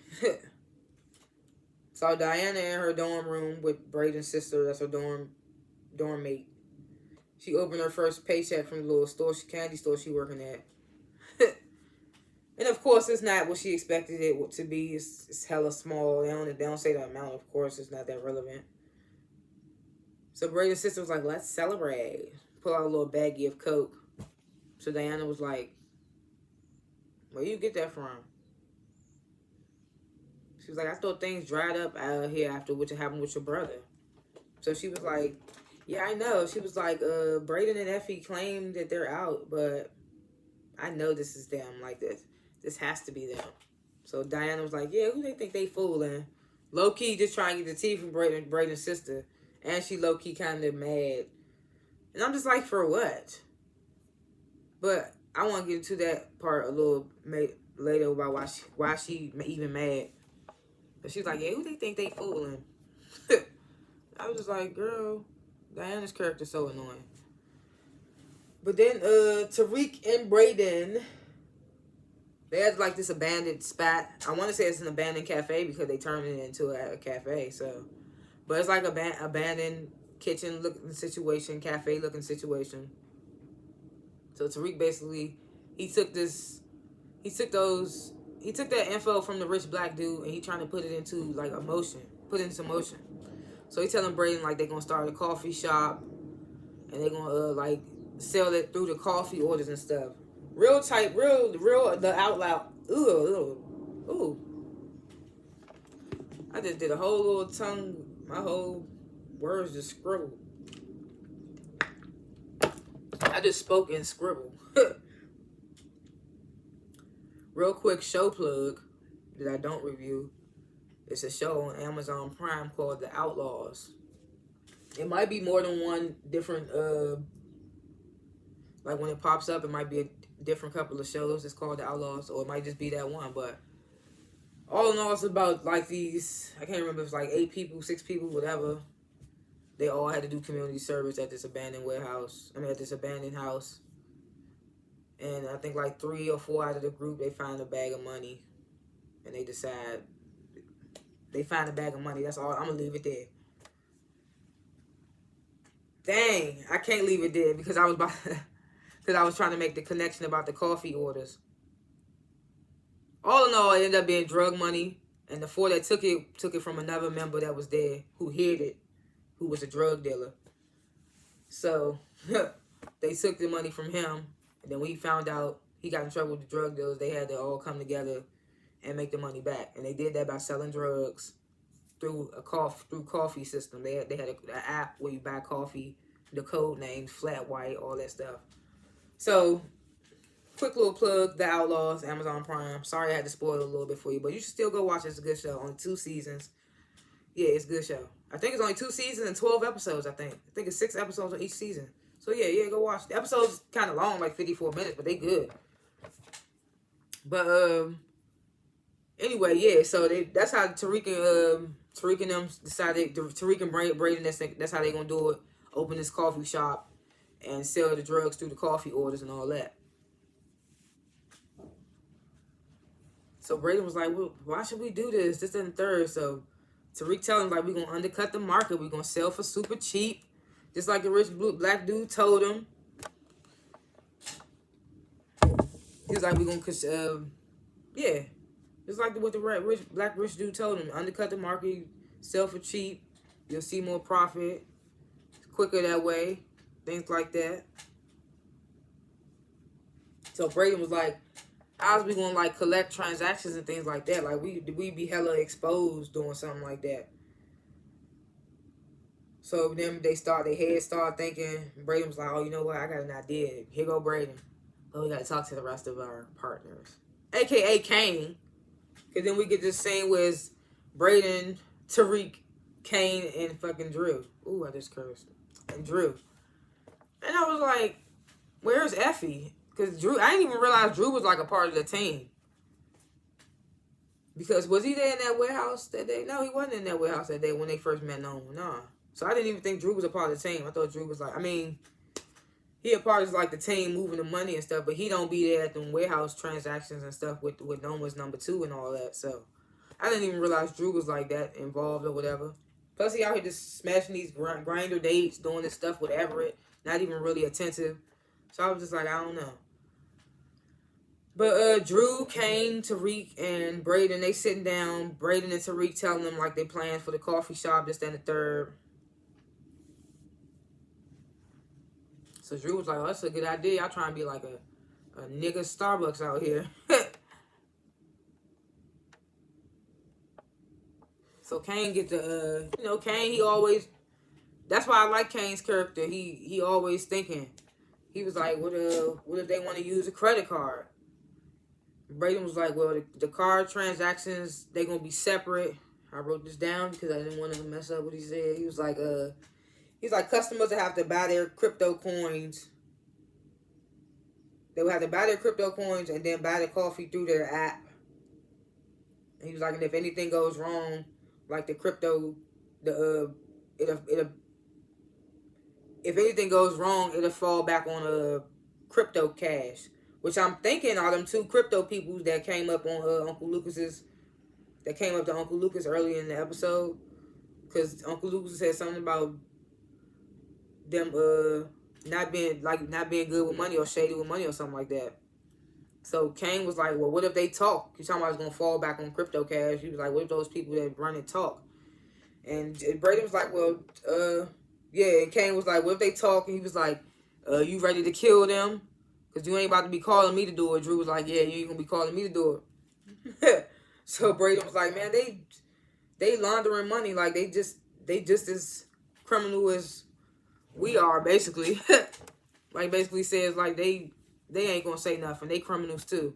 saw Diana in her dorm room with Braden's sister. That's her dorm mate. She opened her first paycheck from the little candy store she working at. And of course, it's not what she expected it to be. It's hella small. They don't say the amount. Of course, it's not that relevant. So Braden's sister was like, let's celebrate. Pull out a little baggie of Coke. So Diana was like, where you get that from? She was like, I thought things dried up out here after what happened with your brother. So she was like, yeah, I know. She was like, Braden and Effie claim that they're out, but I know this is them. Like, this has to be them. So Diana was like, yeah, who they think they fooling? Low-key just trying to get the tea from Braden's sister. And she low-key kind of mad. And I'm just like, for what? But I want to get to that part a little later about why she even mad. But she's like, yeah, who they think they fooling? I was just like, girl, Diana's character's so annoying. But then Tariq and Braden, they had like this abandoned spot. I want to say it's an abandoned cafe because they turned it into a cafe. So, but it's like abandoned kitchen looking situation, cafe looking situation. So Tariq basically, he took that info from the rich black dude and he trying to put it into like put it into motion. So he telling Braden like they're gonna start a coffee shop and they're gonna like sell it through the coffee orders and stuff. Real the out loud. Ooh. I just did a whole little my whole words just scribbled. I just spoke and scribble. Real quick show plug that I don't review. It's a show on Amazon Prime called The Outlaws. It might be more than one different, like when it pops up, it might be a different couple of shows. It's called The Outlaws, or it might just be that one. But all in all, it's about like these, I can't remember if it's like 8 people, 6 people, whatever. They all had to do community service at this abandoned warehouse. At this abandoned house. And I think like 3 or 4 out of the group, they find a bag of money. And they decide, they find a bag of money. That's all. I'm going to leave it there. Dang, I can't leave it there because I was about because I was trying to make the connection about the coffee orders. All in all, it ended up being drug money. And the 4 that took it from another member that was there who hid it, who was a drug dealer. So, they took the money from him. And then when he found out he got in trouble with the drug dealers, they had to all come together and make the money back. And they did that by selling drugs through coffee system. They had an app where you buy coffee, the code names, Flat White, all that stuff. So, quick little plug, The Outlaws, Amazon Prime. Sorry I had to spoil it a little bit for you, but you should still go watch it. It's a good show. Only 2 seasons. Yeah, it's a good show. I think it's only 2 seasons and 12 episodes, I think it's 6 episodes on each season. So yeah, go watch. The episode's kind of long, like 54 minutes, but they good. But, anyway, yeah, so that's how Tariq and them decided, Tariq and Braden, that's how they gonna do it. Open this coffee shop and sell the drugs through the coffee orders and all that. So Braden was like, well, why should we do this? This and the third. So Tariq telling him, like, we're going to undercut the market. We're going to sell for super cheap. Just like the rich black dude told him. He was like, we're going to, yeah. Just like what the rich dude told him. Undercut the market, sell for cheap. You'll see more profit. Quicker that way. Things like that. So Braden was like, how's we going to, like, collect transactions and things like that? Like, we be hella exposed doing something like that. So then their heads start thinking. Braden was like, oh, you know what? I got an idea. Here go Braden. Oh, we got to talk to the rest of our partners. A.K.A. Kane. Because then we get this scene with Braden, Tariq, Kane, and fucking Drew. Ooh, I just cursed. And Drew. And I was like, where's Effie? Because Drew, I didn't even realize Drew was like a part of the team. Because was he there in that warehouse that day? No, he wasn't in that warehouse that day when they first met. No. So I didn't even think Drew was a part of the team. I thought Drew was like, he a part of like the team moving the money and stuff, but he don't be there at the warehouse transactions and stuff with Noma's number 2 and all that. So I didn't even realize Drew was like that involved or whatever. Plus he out here just smashing these grinder dates, doing this stuff with Everett, not even really attentive. So I was just like, I don't know. But Drew, Kane, Tariq, and Braden, they sitting down. Braden and Tariq telling them like they plans for the coffee shop, this, that, and the third. So Drew was like, oh, that's a good idea. Y'all trying to be like a nigga Starbucks out here. So Kane get the, Kane, he always, that's why I like Kane's character. He always thinking. He was like, what if they want to use a credit card? Braden was like, well, the card transactions, they going to be separate. I wrote this down because I didn't want to mess up what he said. He was like, customers that have to buy their crypto coins. They would have to buy their crypto coins and then buy the coffee through their app. And he was like, and if anything goes wrong, like the crypto, if anything goes wrong, it'll fall back on a crypto cash. Which I'm thinking are them 2 crypto people that came up on Uncle Lucas's, that came up to Uncle Lucas early in the episode. Because Uncle Lucas said something about them not being good with money or shady with money or something like that. So Kane was like, well, what if they talk? You talking about it's going to fall back on crypto cash. He was like, what if those people that run it talk? And Brady was like, well, yeah. And Kane was like, what if they talk? And he was like, you ready to kill them? Because you ain't about to be calling me to do it. Drew was like, yeah, you ain't going to be calling me to do it. So Brady was like, man, they laundering money. Like, they just as criminal as we are, basically. Like basically says like they ain't gonna say nothing. They criminals too.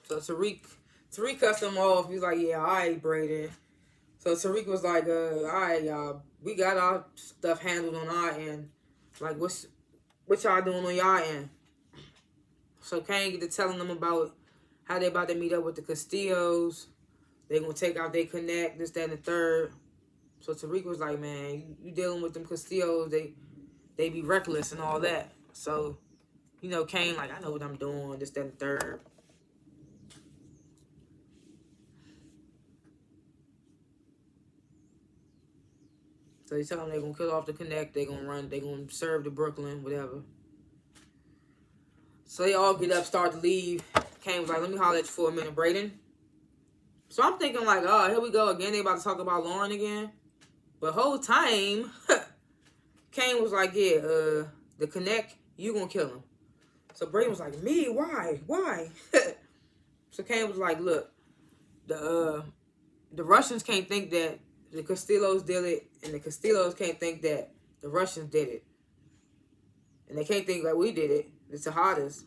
So Tariq cuts them off. He's like, yeah, all right, Braden. So Tariq was like, all right, y'all, we got our stuff handled on our end. Like, what y'all doing on y'all end? So Kane get to telling them about how they about to meet up with the Castillos. They gonna take out they connect, this, that, and the third. So Tariq was like, man, you dealing with them Castillos, they be reckless and all that. So, Kane like, I know what I'm doing, this, that, and the third. So they tell them they're gonna kill off the connect, they gonna run, they gonna serve the Brooklyn, whatever. So they all get up, start to leave. Kane was like, let me holler at you for a minute, Braden. So I'm thinking like, oh, here we go again. They about to talk about Lauren again. But whole time, Kane was like, yeah, the connect, you gonna kill him. So Braden was like, me? Why? So Kane was like, look, the Russians can't think that the Castillos did it, and the Castillos can't think that the Russians did it. And they can't think like we did it, the Tejadas.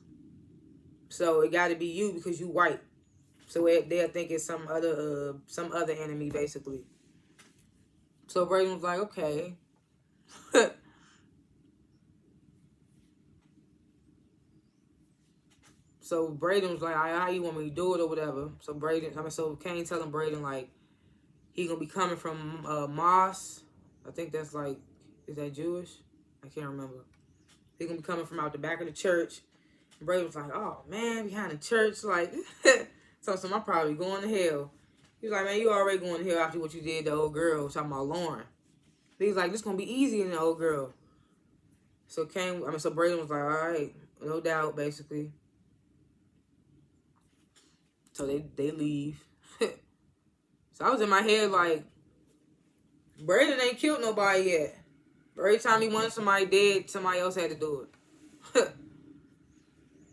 So it got to be you because you white. So they'll think it's some other enemy, basically. So Braden was like, okay. So Braden was like, how you want me to do it or whatever. So Kane telling Braden like he gonna be coming from Moss. I think that's like, is that Jewish? I can't remember. He gonna be coming from out the back of the church. And Braden was like, oh man, behind the church, like so I'm probably going to hell. He was like, man, you already going to hell after what you did to the old girl, talking about Lauren. He's like, this gonna be easy in the old girl. So Braden was like, all right, no doubt, basically. So they leave. So I was in my head like, Braden ain't killed nobody yet. Every time he wanted somebody dead, somebody else had to do it.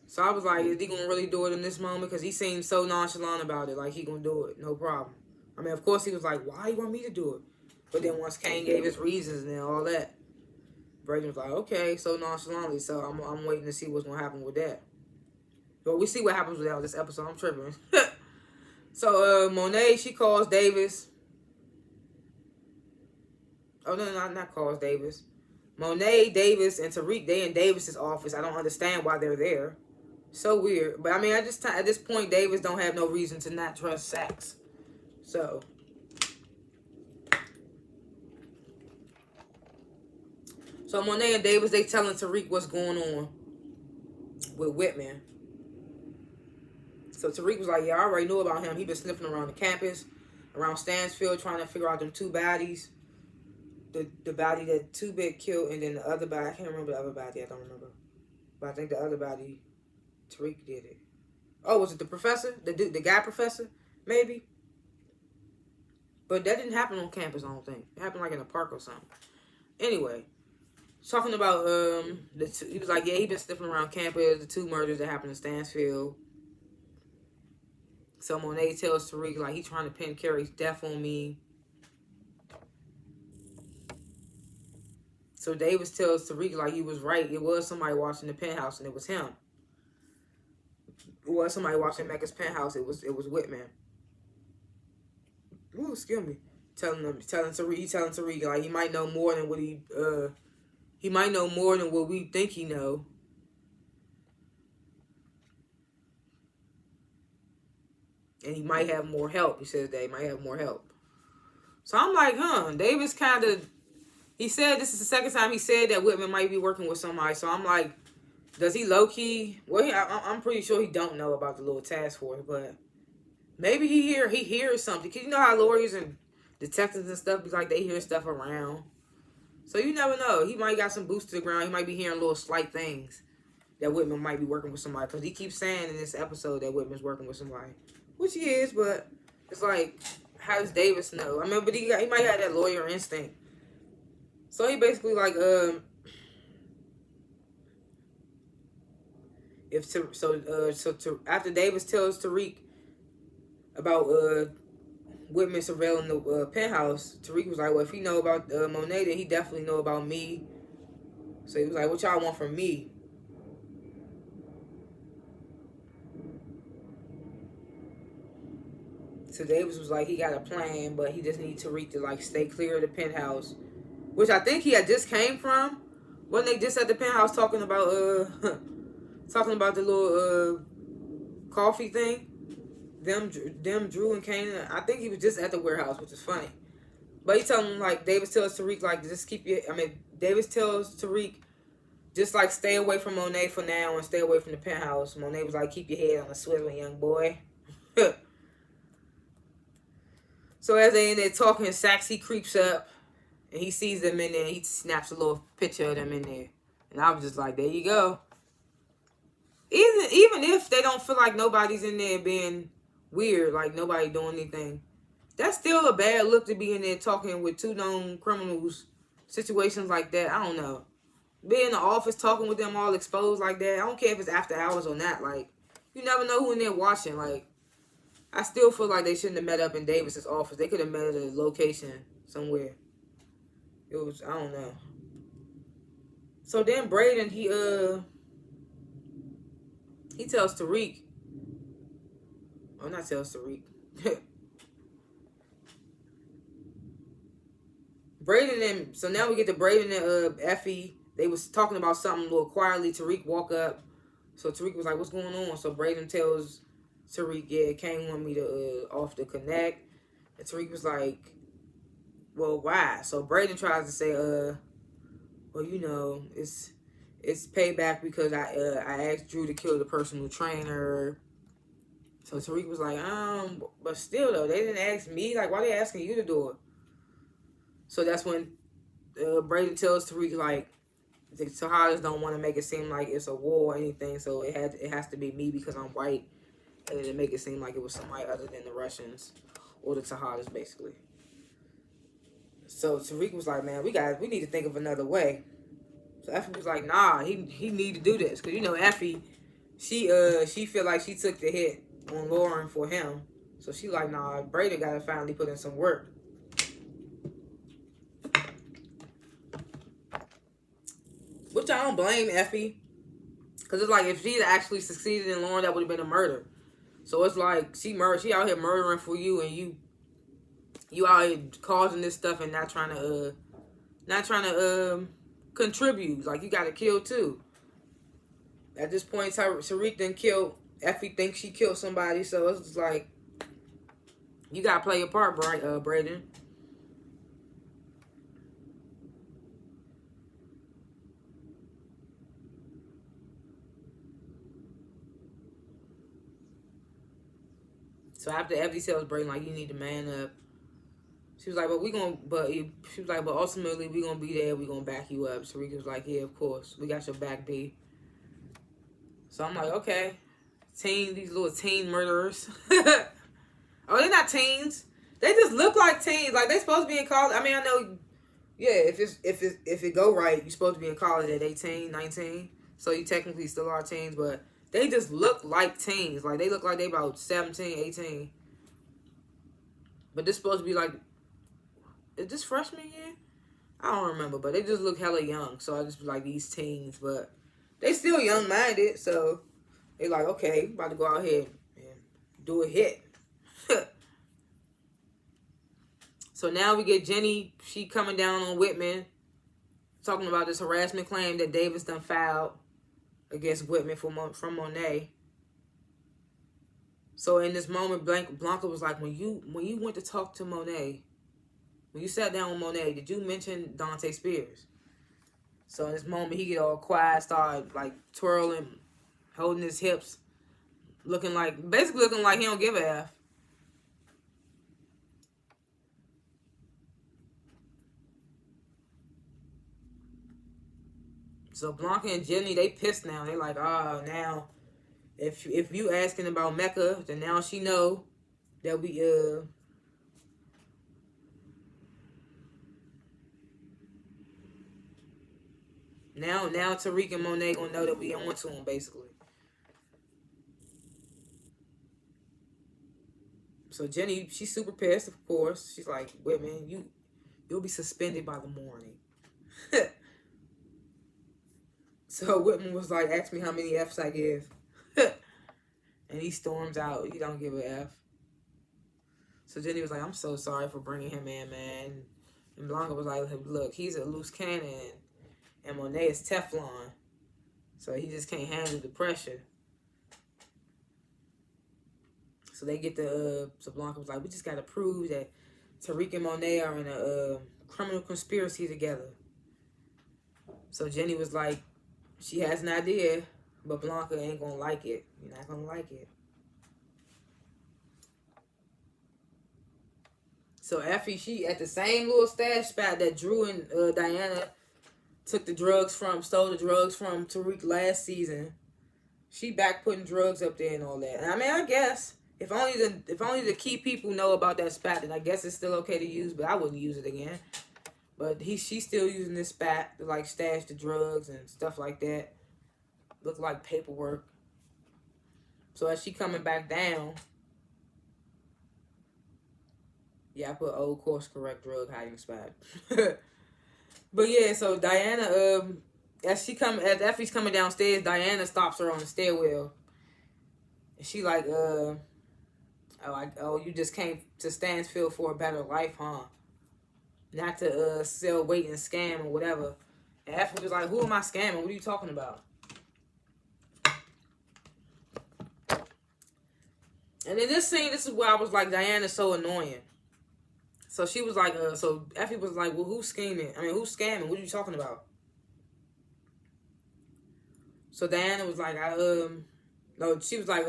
So I was like, is he going to really do it in this moment? Because he seemed so nonchalant about it, like he going to do it, no problem. I mean, of course he was like, why you want me to do it? But then once Kane gave his reasons and all that, Braden was like, okay, so nonchalantly. So I'm waiting to see what's going to happen with that. But we see what happens with that this episode. I'm tripping. So Monet, she calls Davis. Oh, no, not calls Davis. Monet, Davis, and Tariq, they in Davis's office. I don't understand why they're there. So weird. But I mean, at this point, Davis don't have no reason to not trust Saxe. So Monet and Davis, they telling Tariq what's going on with Whitman. So Tariq was like, yeah, I already knew about him. He been sniffing around the campus, around Stansfield, trying to figure out them two baddies. The baddie that Two-Bit killed, and then the other baddie, I can't remember the other baddie, I don't remember. But I think the other baddie, Tariq did it. Oh, was it the professor? The guy professor? Maybe? But that didn't happen on campus, I don't think. It happened like in a park or something. Anyway, talking about, he was like, yeah, he been sniffing around campus, the two murders that happened in Stansfield. So Monet tells Tariq, like, he trying to pin Carrie's death on me. So Davis tells Tariq, like, he was right. It was somebody watching the penthouse, and it was him. It was somebody watching Mecca's penthouse. It was Whitman. Ooh, excuse me. Telling Tariq, like, he might know more than what he might know more than what we think he know. And he might have more help. He says that he might have more help. So I'm like, Davis kind of, he said this is the second time he said that Whitman might be working with somebody. So I'm like, does he low-key? Well, I'm pretty sure he don't know about the little task force, but maybe he hears something. Because you know how lawyers and detectives and stuff, like, they hear stuff around. So you never know. He might got some boots to the ground. He might be hearing little slight things that Whitman might be working with somebody. Because he keeps saying in this episode that Whitman's working with somebody. Which he is, but it's like, how does Davis know? I mean, but he might have that lawyer instinct. So he basically like, after Davis tells Tariq about Whitman surveilling the penthouse. Tariq was like, well, if he know about Monet, then he definitely know about me. So he was like, what y'all want from me? So Davis was like, he got a plan, but he just need Tariq to like stay clear of the penthouse, which I think he had just came from. When they just at the penthouse talking about talking about the little coffee thing. Them Drew and Kane. I think he was just at the warehouse, which is funny. But he telling him like Davis tells Tariq like just keep your. I mean Davis tells Tariq just like stay away from Monet for now and stay away from the penthouse. Monet was like keep your head on a swivel, young boy. So as they in there talking, Saxy creeps up and he sees them in there. And he snaps a little picture of them in there, and I was just like, there you go. Even if they don't feel like nobody's in there being weird, like nobody doing anything, that's still a bad look to be in there talking with two known criminals. Situations like that, I don't know. Be in the office talking with them all exposed like that. I don't care if it's after hours or not. Like, you never know who in there watching. Like, I still feel like they shouldn't have met up in Davis's office. They could have met at a location somewhere. It was, I don't know. So then Braden, he tells Tariq. Oh, not tells Tariq. Braden and so now we get to Braden and Effie. They was talking about something a little quietly. Tariq walk up. So Tariq was like, what's going on? So Braden tells Tariq, yeah, Kane want me to off the connect. And Tariq was like, well, why? So Braden tries to say, well, you know, it's payback because I asked Drew to kill the personal trainer. So Tariq was like, but still though, they didn't ask me. Like, why they asking you to do it? So that's when Braden tells Tariq like the Tejadas don't want to make it seem like it's a war or anything, so it has to be me because I'm white, and to make it seem like it was somebody other than the Russians or the Tejadas, basically. So Tariq was like, man, we need to think of another way. So Effie was like, nah, he need to do this because you know Effie, she feel like she took the hit on Lauren for him, so she like, nah, Braden gotta finally put in some work. Which I don't blame Effie. Because it's like, if she actually succeeded in Lauren, that would have been a murder. So it's like, she out here murdering for you, and you out here causing this stuff and not trying to contribute. Like, you got to kill too. At this point, Tariq done killed. Effie thinks she killed somebody, so it's just like, you got to play your part, Braden. So after Effie tells Braden, like, you need to man up, she was like, but ultimately we gonna be there, we gonna back you up. Tariq was like, yeah, of course, we got your back, B. So I'm like, okay, these little teen murderers. Oh, they're not teens. They just look like teens. Like, they supposed to be in college. I mean, I know, yeah, if it go right, you're supposed to be in college at 18, 19. So you technically still are teens, but they just look like teens. Like, they look like they about 17, 18. But this supposed to be like, is this freshman year? I don't remember, but they just look hella young. So I just be like, these teens, but they still young-minded. So they like, okay, about to go out here and do a hit. So now we get Jenny, she coming down on Whitman, talking about this harassment claim that Davis done filed against Whitman from Monet. So in this moment, Blanca was like, when you went to talk to Monet, when you sat down with Monet, did you mention Dante Spears? So in this moment, he get all quiet, start like twirling, holding his hips, basically looking like he don't give a F. So Blanca and Jenny, they pissed now. They like, now if you asking about Mecca, then now she know that we now Tariq and Monet gonna know that we on to him, basically. So Jenny, she's super pissed, of course. She's like, Whitman, you'll be suspended by the morning. So Whitman was like, ask me how many F's I give. And he storms out. He don't give a F. So Jenny was like, I'm so sorry for bringing him in, man. And Blanca was like, look, he's a loose cannon. And Monet is Teflon. So he just can't handle the pressure. So they get so Blanca was like, we just got to prove that Tariq and Monet are in a criminal conspiracy together. So Jenny was like, she has an idea, but Blanca ain't going to like it. You're not going to like it. So Effie, she at the same little stash spot that Drew and Diana stole the drugs from Tariq last season. She back putting drugs up there and all that. And I mean, I guess if only the key people know about that spot, then I guess it's still okay to use. But I wouldn't use it again. But she's still using this spot to like stash the drugs and stuff like that. Look like paperwork. So as she coming back down. Yeah, I put old course correct drug hiding spot. But yeah, so Diana, as Effie's coming downstairs, Diana stops her on the stairwell. And she like, you just came to Stansfield for a better life, huh? Not to sell weight and scam or whatever. And Effie was like, who am I scamming? What are you talking about? And in this scene, this is where I was like, Diana's so annoying. So she was like, so Effie was like, well, who's scheming? I mean, who's scamming? What are you talking about? So Diana was like, no, she was like,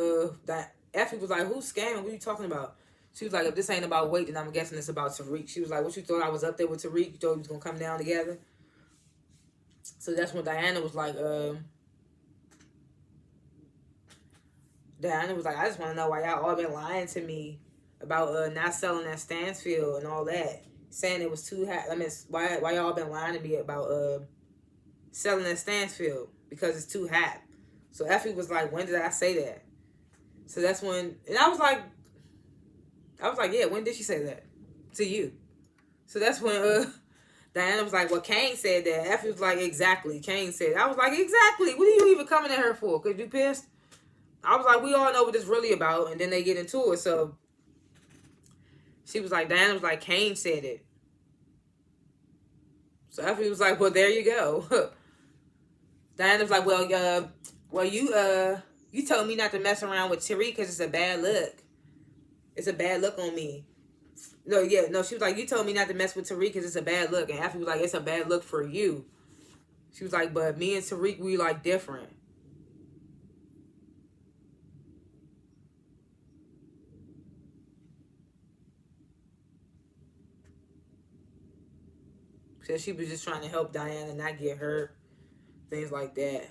Effie was like, who's scamming? What are you talking about? She was like, if this ain't about weight, then I'm guessing it's about Tariq. She was like, what, you thought I was up there with Tariq? You thought we was going to come down together? So that's when Diana was like, Diana was like, I just want to know why y'all all been lying to me about not selling at Stansfield and all that. Saying it was too hot. I mean, why y'all been lying to me about selling at Stansfield? Because it's too hot. So Effie was like, when did I say that? So that's when, and I was like, yeah, when did she say that? To you. So that's when Diana was like, well, Kane said that. Effie was like, exactly. Kane said it. I was like, exactly. What are you even coming at her for? Because you pissed? I was like, we all know what it's really about. And then they get into it. So she was like, Diana was like, Kane said it. So Effie was like, well, there you go. Diana was like, well, you told me not to mess around with Tariq because it's a bad look. It's a bad look on me. No, she was like, you told me not to mess with Tariq because it's a bad look. And Effie was like, it's a bad look for you. She was like, but me and Tariq, we like different. So she was just trying to help Diana not get hurt. Things like that.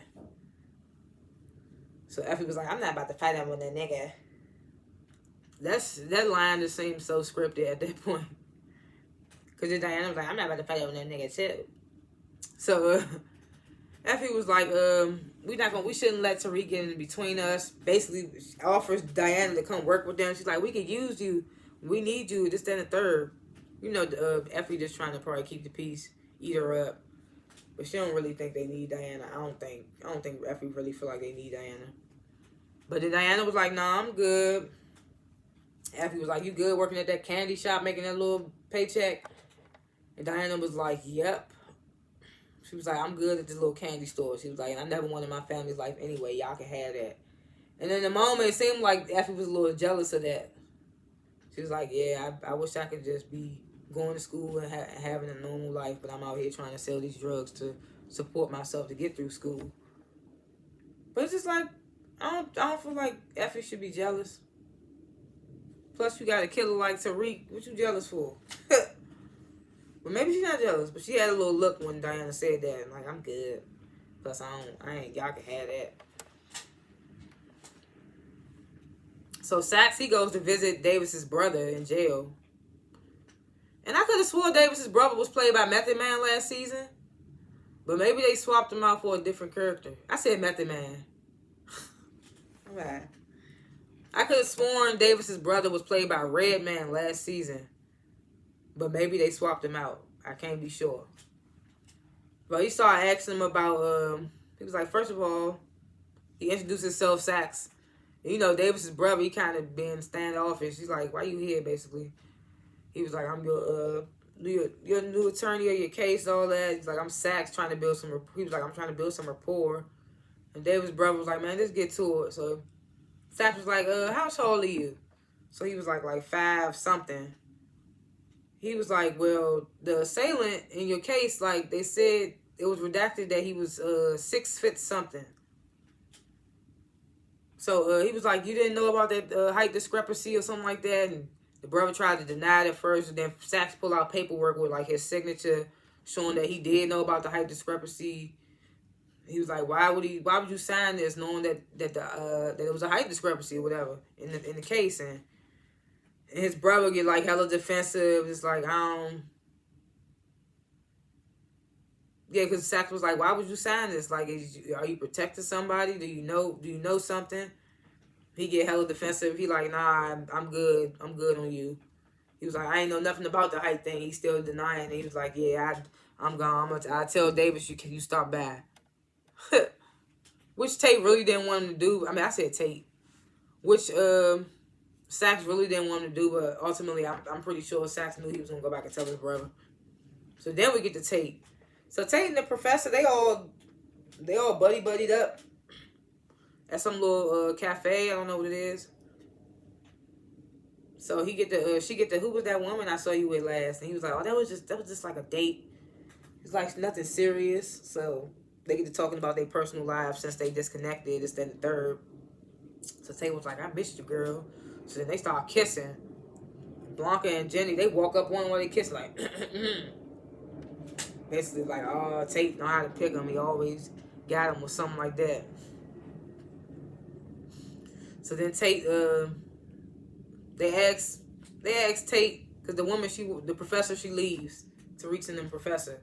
So Effie was like, I'm not about to fight him with a nigga. That line just seemed so scripted at that point. Because then Diana was like, I'm not about to fight him with that nigga too. So Effie was like, we shouldn't let Tariq get in between us. Basically offers Diana to come work with them. She's like, we could use you. We need you. This, that, and the third. You know, Effie just trying to probably keep the peace, eat her up. But she don't really think they need Diana. I don't think Effie really feel like they need Diana. But then Diana was like, nah, I'm good. Effie was like, you good working at that candy shop, making that little paycheck? And Diana was like, yep. She was like, I'm good at this little candy store. She was like, I never wanted my family's life anyway. Y'all can have that. And in the moment, it seemed like Effie was a little jealous of that. She was like, yeah, I wish I could just be going to school and having a normal life, but I'm out here trying to sell these drugs to support myself to get through school. But it's just like, I don't feel like Effie should be jealous. Plus, you got a killer like Tariq. What you jealous for? But maybe she's not jealous, but she had a little look when Diana said that. And like, I'm good. Plus, y'all can have that. So Sax, he goes to visit Davis's brother in jail. And I could have swore Davis's brother was played by Method Man last season. But maybe they swapped him out for a different character. I said Method Man. Alright. I could have sworn Davis's brother was played by Redman last season. But maybe they swapped him out. I can't be sure. But he started asking him about, he was like, first of all, he introduced himself, Sax. You know, Davis's brother, he kind of been standoffish. He's like, why you here, basically? He was like, I'm your new attorney of your case, all that. He's like, I'm Sax, trying to build some, he was like, I'm trying to build some rapport. And Davis's brother was like, man, let's get to it. So Sax was like, how tall are you? So he was like 5 something. He was like, well, the assailant in your case, like, they said it was redacted that he was 6 foot something. So he was like, you didn't know about that height discrepancy or something like that? And the brother tried to deny it at first, and then Sax pulled out paperwork with, like, his signature showing that he did know about the height discrepancy. He was like, why would you sign this knowing that it was a height discrepancy or whatever in the case? And his brother get like hella defensive. It's like, yeah, because Sax was like, why would you sign this? Like, are you protecting somebody? Do you know something? He get hella defensive. He like, nah, I'm good. I'm good on you. He was like, I ain't know nothing about the height thing. He's still denying it. He was like, yeah, I'm gone. I tell Davis, you stop by. Which Tate really didn't want him to do. I mean, I said Tate. Which Sax really didn't want him to do, but ultimately, I'm pretty sure Sax knew he was going to go back and tell his brother. So then we get to Tate. So Tate and the professor, they all buddied up at some little cafe. I don't know what it is. So she get the who was that woman I saw you with last? And he was like, oh, that was just like a date. It's like nothing serious. So they get to talking about their personal lives since they disconnected. It's then the third. So Tate was like, I missed you, girl. So then they start kissing. Blanca and Jenny, they walk up on while they kiss, like, basically like, oh, Tate know how to pick him. He always got him or something like that. So then Tate, they ask Tate, because the professor, she leaves. Tariq's and the professor.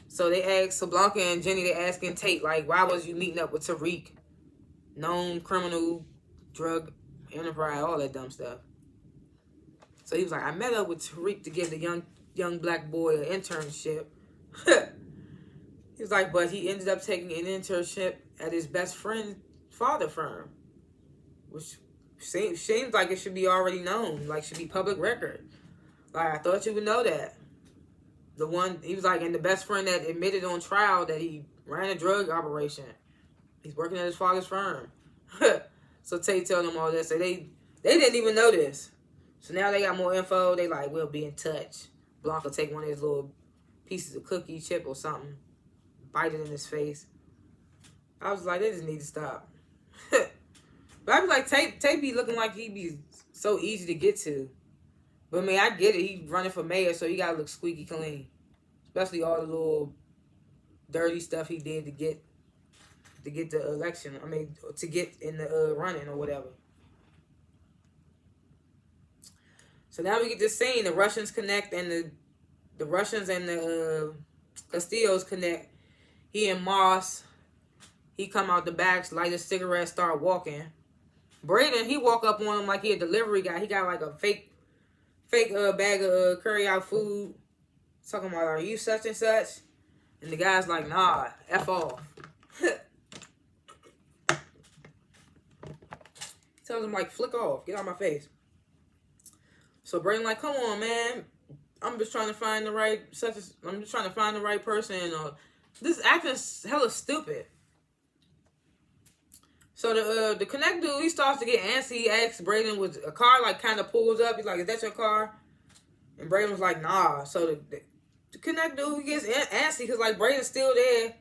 So they ask, so Blanca and Jenny, they asking Tate, like, why was you meeting up with Tariq? Known criminal, drug enterprise, all that dumb stuff. So he was like, I met up with Tariq to give the young black boy an internship. He was like, but he ended up taking an internship at his best friend's father firm, which seems like it should be already known, like should be public record. Like, I thought you would know that. The one, he was like, and the best friend that admitted on trial that he ran a drug operation. He's working at his father's firm. So Tate told them all this. So they didn't even know this. So now they got more info. They like, we'll be in touch. Blanca take one of his little pieces of cookie chip or something, bite it in his face. I was like, they just need to stop. But I was like, Tate be looking like he be so easy to get to. But I mean, I get it. He's running for mayor, so he gotta look squeaky clean. Especially all the little dirty stuff he did to get the election. I mean, to get in the running or whatever. So now we get this scene. The Russians connect, and the Russians and the Castillos connect. He and Moss, he come out the back, light a cigarette, start walking. Braden, he walk up on him like he a delivery guy. He got like a fake bag of curry out food. Talking about, are you such and such? And the guy's like, nah, F off. Tells him like, flick off, get out of my face. So Braden like, come on, man. I'm just trying to find the right person. This acting is hella stupid. So the Connect dude, he starts to get antsy. He asks Braden, was a car like kind of pulls up. He's like, is that your car? And Braden was like, nah. So the Connect dude, he gets antsy because like Braden's still there,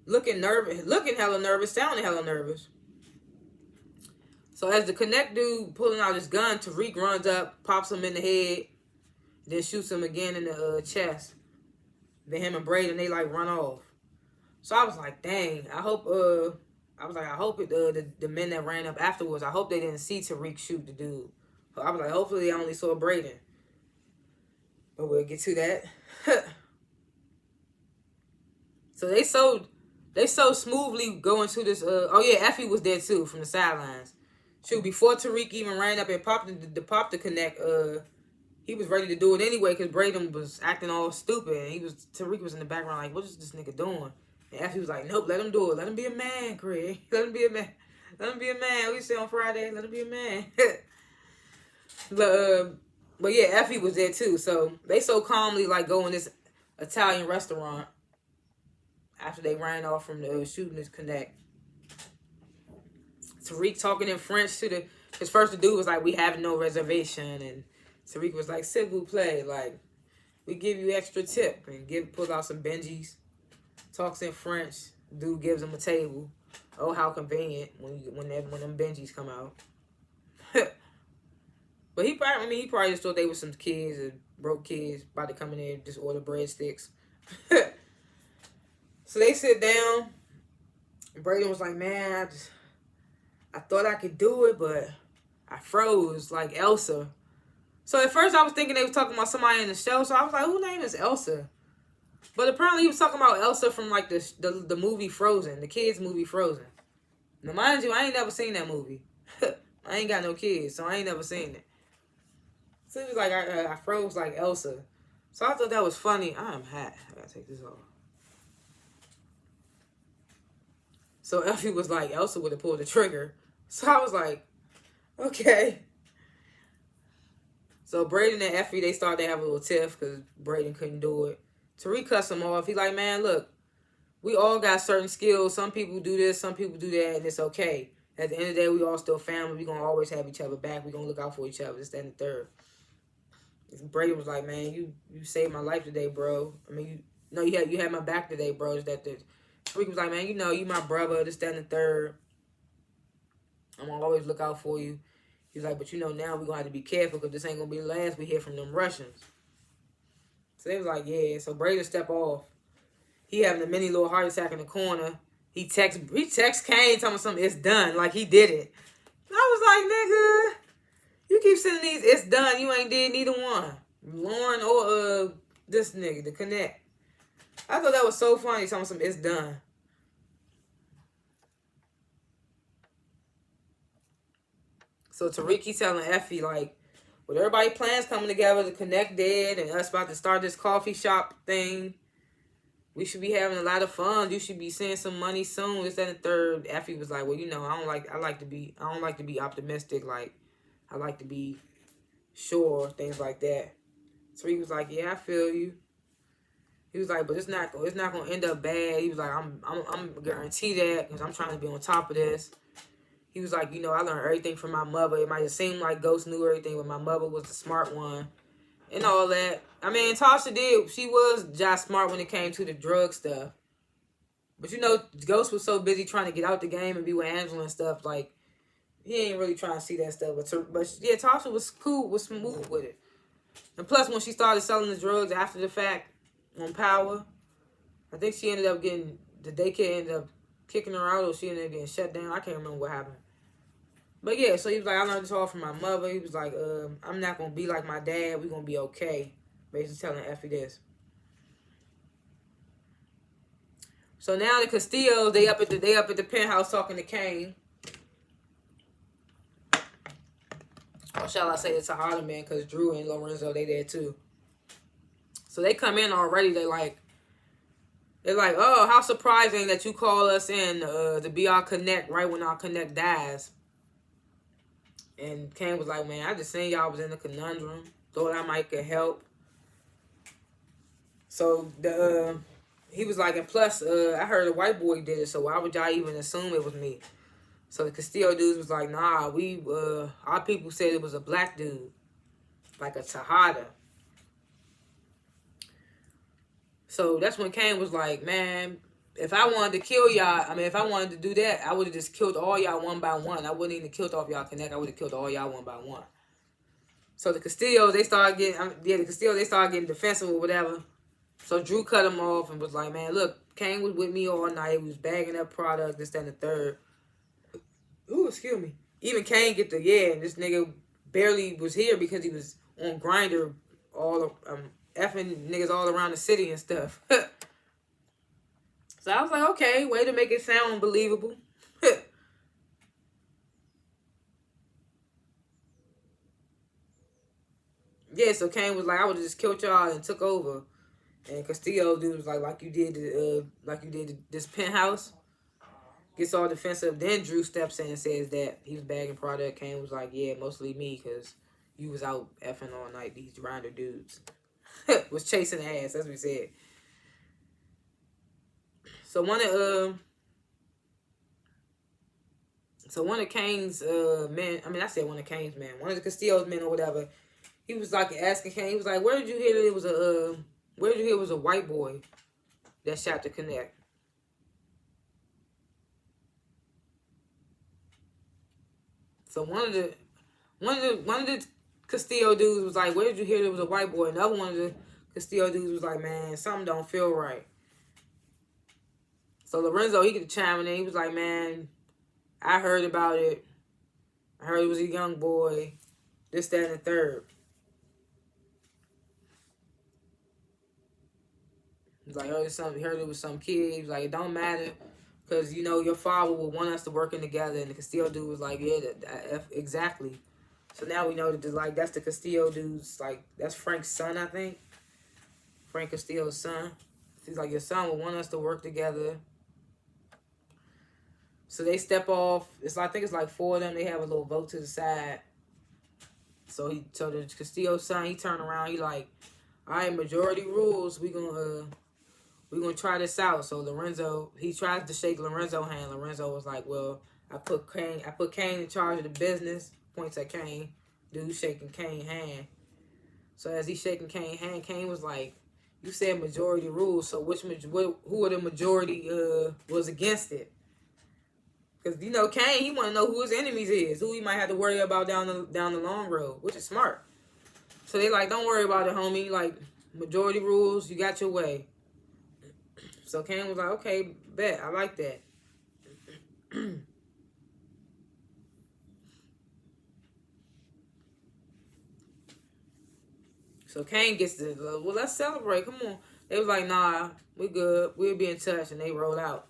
looking hella nervous, sounding hella nervous. So as the Connect dude pulling out his gun, Tariq runs up, pops him in the head, then shoots him again in the chest. Then him and Braden, they like run off. So I was like, dang, I hope the men that ran up afterwards, I hope they didn't see Tariq shoot the dude. So I was like, hopefully they only saw Braden. But we'll get to that. So they so smoothly go into this. Oh yeah, Effie was there too from the sidelines. Shoot, before Tariq even ran up and popped the connect, he was ready to do it anyway because Braden was acting all stupid. And Tariq was in the background like, what is this nigga doing? And Effie was like, nope, let him do it. Let him be a man, Craig. Let him be a man. Let him be a man. We say on Friday, let him be a man. but yeah, Effie was there too. So they so calmly like go in this Italian restaurant after they ran off from the shooting this connect. Tariq talking in French to his first dude was like, we have no reservation, and Tariq was like, s'il vous plaît, like, we give you extra tip, and pulls out some Benjis, talks in French, dude gives him a table. Oh, how convenient when them Benjis come out. But he probably just thought they were some kids, broke kids, about to come in there and just order breadsticks. So they sit down. Braden was like, man, I thought I could do it, but I froze like Elsa. So at first I was thinking they was talking about somebody in the show. So I was like, whose name is Elsa? But apparently he was talking about Elsa from like the movie Frozen, the kids movie Frozen. Now mind you, I ain't never seen that movie. I ain't got no kids, so I ain't never seen it. So he was like, I froze like Elsa. So I thought that was funny. I'm hot. I gotta take this off. So Effie was like, Elsa would have pulled the trigger. So I was like, okay. So Braden and Effie, they started to have a little tiff because Braden couldn't do it. Tariq cussed him off. He like, man, look, we all got certain skills. Some people do this, some people do that, and it's okay. At the end of the day, we all still family. We gonna always have each other back. We gonna look out for each other. This, that, and the third. Braden was like, man, you saved my life today, bro. I mean, you had my back today, bro. Tariq was like, man, you my brother. This, that, and the third. I'm gonna always look out for you. He's like, but now we're going to have to be careful because this ain't going to be the last we hear from them Russians. So they was like, yeah. So Braden step off. He having a mini little heart attack in the corner. He texts Kane telling him something, it's done. Like he did it. I was like, nigga, you keep sending these, it's done. You ain't did neither one. Lauren or this nigga, the Connect. I thought that was so funny telling him something, it's done. So Tariq keeps telling Effie, like, with everybody plans coming together to connect dead and us about to start this coffee shop thing, we should be having a lot of fun. You should be seeing some money soon. This, that, and the third. Effie was like, well, I don't like to be optimistic. Like, I like to be sure, things like that. Tariq was like, yeah, I feel you. He was like, but it's not gonna end up bad. He was like, I'm guarantee that because I'm trying to be on top of this. He was like, I learned everything from my mother. It might have seemed like Ghost knew everything, but my mother was the smart one. And all that. I mean, Tasha did. She was just smart when it came to the drug stuff. But Ghost was so busy trying to get out the game and be with Angela and stuff. Like, he ain't really trying to see that stuff. But yeah, Tasha was cool, was smooth with it. And plus, when she started selling the drugs after the fact on Power, I think she ended up getting, the daycare ended up kicking her out or she ended up getting shut down. I can't remember what happened. But yeah, so he was like, I learned this all from my mother. He was like, I'm not going to be like my dad. We're going to be okay. Basically telling Effie this. So now the Castillos, they up at the penthouse talking to Kane. Or shall I say the Tejada man, because Drew and Lorenzo, they there too. So they come in already. They're like, oh, how surprising that you call us in to be our connect right when our connect dies. And Kane was like, man, I just seen y'all was in a conundrum. Thought I might could help. So he was like, and plus, I heard a white boy did it, so why would y'all even assume it was me? So the Castillo dudes was like, nah, our people said it was a black dude. Like a Tejada. So that's when Kane was like, man, if I wanted to kill y'all, if I wanted to do that, I would have just killed all y'all one by one. I wouldn't even killed off y'all connect. I would have killed all y'all one by one. So the Castillos, they started getting defensive or whatever. So Drew cut him off and was like, man, look, Kane was with me all night. He was bagging up product, this, that, and the third. Ooh, excuse me. Even Kane and this nigga barely was here because he was on Grindr effing niggas all around the city and stuff. So I was like, okay, way to make it sound believable. Yeah, so Kane was like, I would have just killed y'all and took over. And Castillo dude was like you did this penthouse. Gets all defensive. Then Drew steps in and says that he was bagging product. Kane was like, yeah, mostly me because you was out effing all night. These grinder dudes was chasing ass. That's what he said. So one of Kane's men. I mean, I said one of Kane's men. One of the Castillo's men or whatever. He was like asking Kane. He was like, where did you hear that it was a where did you hear it was a white boy that shot the Connect? So one of the Castillo dudes was like, where did you hear there was a white boy? Another one of the Castillo dudes was like, man, something don't feel right. So Lorenzo, he could chime in. He was like, man, I heard about it. I heard it was a young boy. This, that, and the third. He's like, he heard it was some kid. He was like, it don't matter. Because, you know, your father will want us to working together. And the Castillo dude was like, yeah, exactly. So now we know that, like, that's the Castillo dude's, like, that's Frank's son, I think. Frank Castillo's son. He's like, your son will want us to work together. So they step off. I think it's like four of them. They have a little vote to the side. So the Castillo's son, he turned around. He like, all right, majority rules. We're gonna try this out. So Lorenzo, he tries to shake Lorenzo's hand. Lorenzo was like, well, I put Kane in charge of the business. Points at Kane. Dude shaking Kane's hand. So as he's shaking Kane's hand, Kane was like, you said majority rules. So who are the majority was against it? Because, you know, Kane, he want to know who his enemies is. Who he might have to worry about down the long road. Which is smart. So they like, don't worry about it, homie. Like, majority rules, you got your way. So Kane was like, okay, bet. I like that. So Kane gets to, well, let's celebrate. Come on. They was like, nah, we good. We'll be in touch. And they rolled out.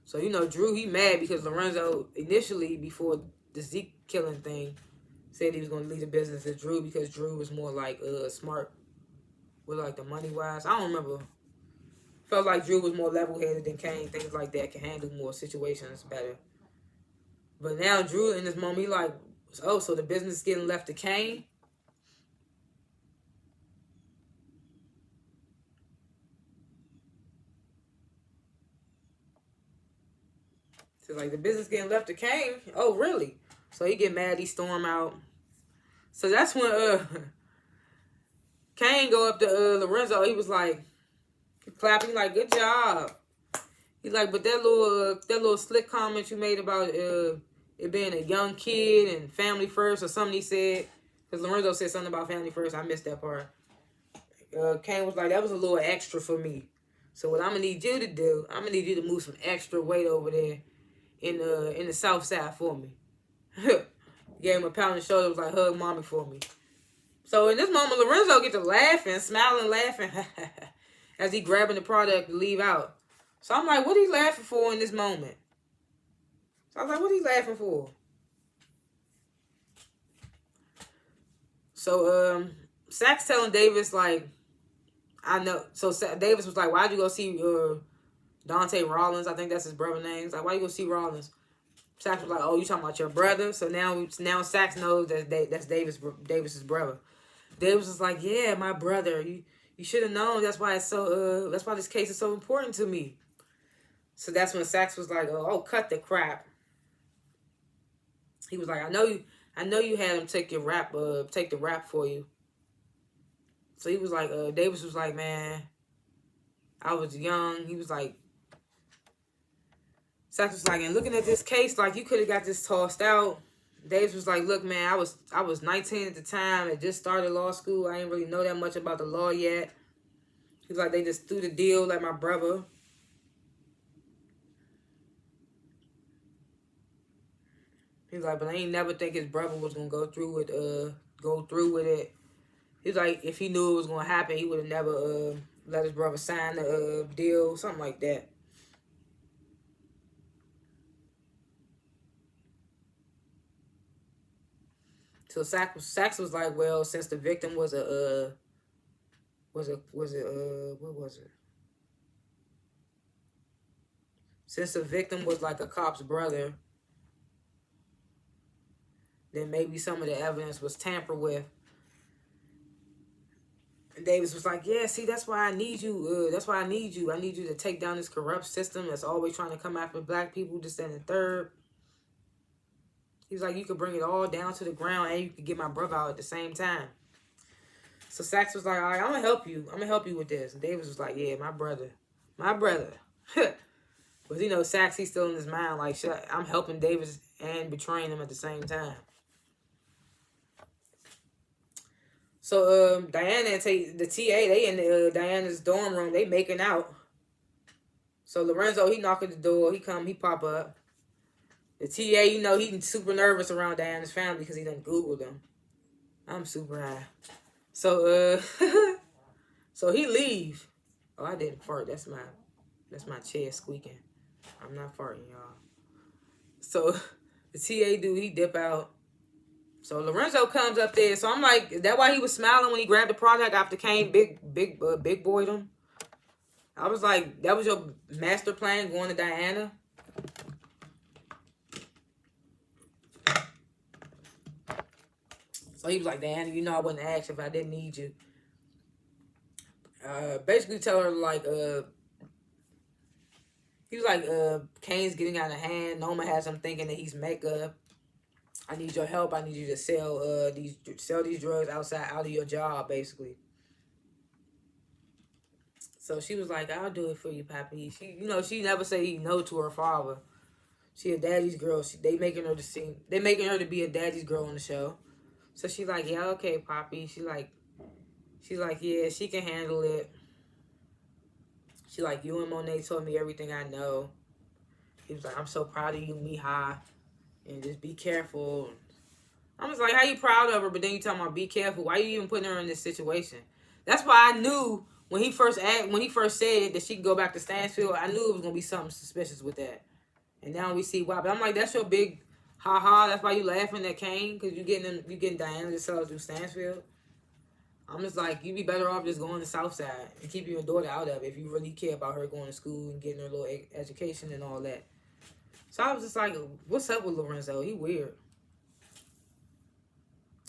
So, you know, Drew, he mad because Lorenzo, initially, before the Zeke killing thing, said he was going to lead the business to Drew because Drew was more, like, smart with, like, the money-wise. I don't remember. Felt like Drew was more level-headed than Kane. Things like that can handle more situations better. But now Drew, in this moment, he like, oh, so the business is getting left to Kane? So, like, the business getting left to Kane? Oh, really? So he get mad, he storm out. So that's when Kane go up to Lorenzo. He was like, clapping, like, good job. He's like, but that little slick comment you made about it being a young kid and family first or something he said. Because Lorenzo said something about family first. I missed that part. Kane was like, that was a little extra for me. So what I'm going to need you to do, I'm going to need you to move some extra weight over there in the south side for me. Gave him a pound on the shoulder, was like, hug mommy for me. So in this moment, Lorenzo gets to laughing, smiling, laughing, as he grabbing the product to leave out. So I'm like, what are you laughing for in this moment? So I was like, what are you laughing for? So Sax telling Davis, like, I know. So Davis was like, why'd you go see Dante Rollins? I think that's his brother's name. He's like, why you go see Rollins? Sax was like, oh, you talking about your brother? So now Sax knows that's Davis's brother. Davis was like, yeah, my brother. You should have known. That's why that's why this case is so important to me. So that's when Sax was like, oh, cut the crap. He was like, I know you had him take the rap for you. So he was like, Davis was like, man, I was young. He was like, Sax was like, and looking at this case, like, you could have got this tossed out. Davis was like, look, man, I was 19 at the time. I just started law school. I didn't really know that much about the law yet. He was like, they just threw the deal like my brother. He was like, but I ain't never think his brother was gonna go through with it. He was like, if he knew it was gonna happen, he would have never let his brother sign the deal, something like that. So Sax was like, well, since the victim was what was it? Since the victim was like a cop's brother, then maybe some of the evidence was tampered with. And Davis was like, yeah, see, that's why I need you. That's why I need you. I need you to take down this corrupt system that's always trying to come after black people, this, that, and the third. He was like, you could bring it all down to the ground and you could get my brother out at the same time. So Sax was like, all right, I'm going to help you. I'm going to help you with this. And Davis was like, yeah, my brother. My brother. But, you know, Sax, he's still in his mind like, I'm helping Davis and betraying him at the same time. So Diana and the TA, they in Diana's dorm room. They making out. So Lorenzo, he knock at the door. He pop up. The TA, you know, he's super nervous around Diana's family because he done Googled them. I'm super high. So so he leave. Oh, I didn't fart. That's my chair squeaking. I'm not farting, y'all. So the TA dude, he dip out. So Lorenzo comes up there. So I'm like, is that why he was smiling when he grabbed the product after Kane big boyed him? I was like, that was your master plan going to Diana? So he was like, Diana, you know I wouldn't ask if I didn't need you. Basically tell her like, he was like, Kane's getting out of hand. Noma has him thinking that he's makeup. I need your help. I need you to sell these drugs out of your job, basically. So she was like, I'll do it for you, Pappy. She never say no to her father. She a daddy's girl. They making her to be a daddy's girl on the show. So she's like, yeah, okay, Poppy. She's like, yeah, she can handle it. She's like, you and Monet told me everything I know. He was like, I'm so proud of you, Mija. And just be careful. I was like, how you proud of her? But then you talking about be careful. Why you even putting her in this situation? That's why I knew when he first said that she could go back to Stansfield, I knew it was gonna be something suspicious with that. And now we see why. But I'm like, that's your big ha. That's why you laughing at Kane, because you getting Diana to sell through Stansfield. I'm just like, you be better off just going to Southside and keep your daughter out of it if you really care about her going to school and getting her little education and all that. So I was just like, what's up with Lorenzo? He weird.